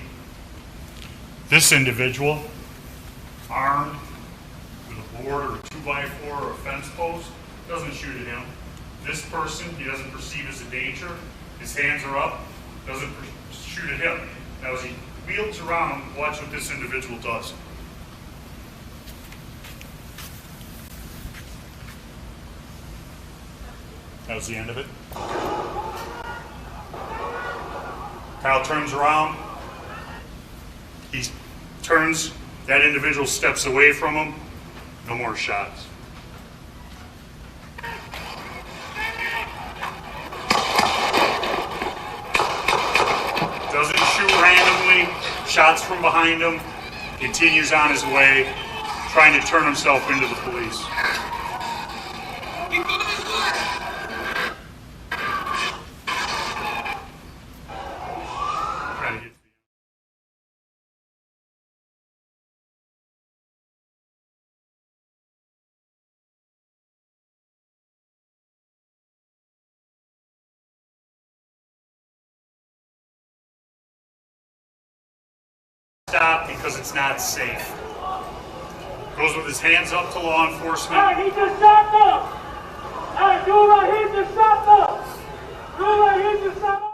this individual armed with a board or a 2x4 or a fence post, doesn't shoot at him. This person he doesn't perceive as a danger, his hands are up, doesn't shoot at him. Now as he wheels around, watch what this individual does. That was the end of it. Kyle turns around. He turns, that individual steps away from him. No more shots. Doesn't shoot randomly, shots from behind him, continues on his way, trying to turn himself into the police. Stop because it's not safe. Goes with his hands up to law enforcement. Hey, he just shot them! Hey, dude right here just shot them! Dude right here just shot them!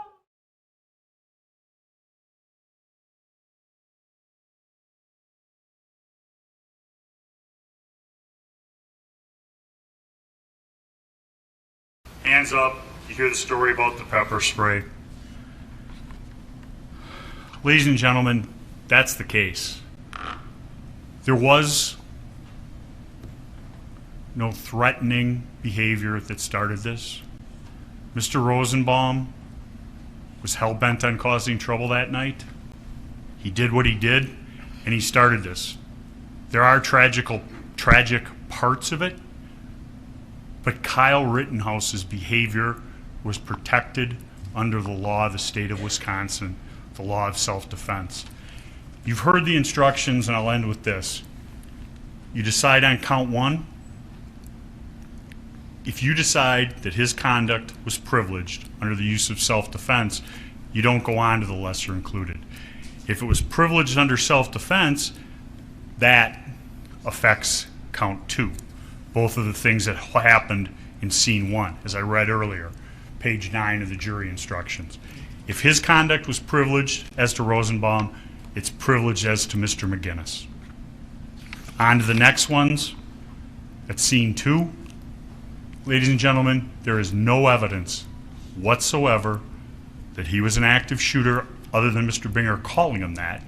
Hands up, you hear the story about the pepper spray. Ladies and gentlemen, that's the case. There was no threatening behavior that started this. Mr. Rosenbaum was hell-bent on causing trouble that night. He did what he did, and he started this. There are tragic parts of it, but Kyle Rittenhouse's behavior was protected under the law of the state of Wisconsin, the law of self-defense. You've heard the instructions, and I'll end with this. You decide on count one. If you decide that his conduct was privileged under the use of self-defense, you don't go on to the lesser included. If it was privileged under self-defense, that affects count two. Both of the things that happened in scene one, as I read earlier, page 9 of the jury instructions. If his conduct was privileged as to Rosenbaum, it's privileged as to Mr. McGinniss. On to the next ones. At scene 2, ladies and gentlemen, there is no evidence whatsoever that he was an active shooter other than Mr. Binger calling him that.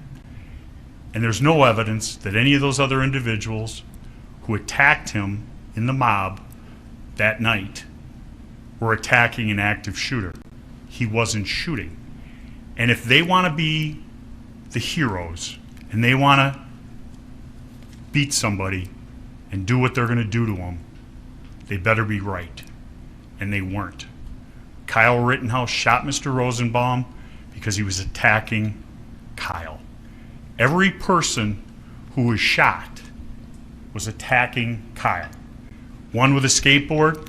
And there's no evidence that any of those other individuals who attacked him in the mob that night were attacking an active shooter. He wasn't shooting. And if they want to be the heroes and they want to beat somebody and do what they're going to do to them, they better be right. And they weren't. Kyle Rittenhouse shot Mr. Rosenbaum because he was attacking Kyle. Every person who was shot was attacking Kyle. One with a skateboard,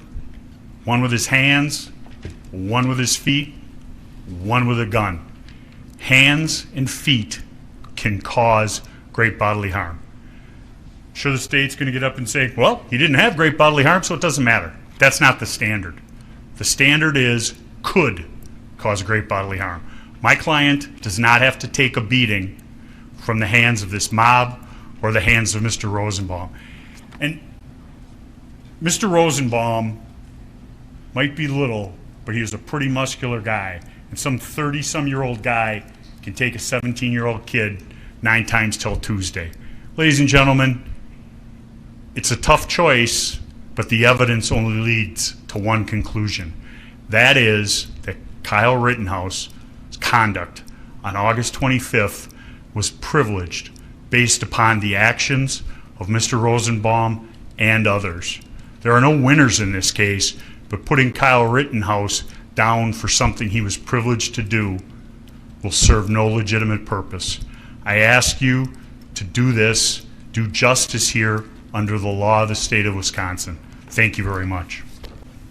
one with his hands, one with his feet, one with a gun. Hands and feet can cause great bodily harm. sure the state's going to get up and say, well, he didn't have great bodily harm, so it doesn't matter. That's not the standard. The standard is could cause great bodily harm. My client does not have to take a beating from the hands of this mob or the hands of Mr. Rosenbaum. And Mr. Rosenbaum might be little, but he was a pretty muscular guy. And some 30-some-year-old guy can take a 17-year-old kid 9 times till Tuesday. Ladies and gentlemen, it's a tough choice, but the evidence only leads to one conclusion. That is that Kyle Rittenhouse's conduct on August 25th was privileged based upon the actions of Mr. Rosenbaum and others. There are no winners in this case, but putting Kyle Rittenhouse down for something he was privileged to do will serve no legitimate purpose. I ask you to do this, do justice here under the law of the state of Wisconsin. Thank you very much.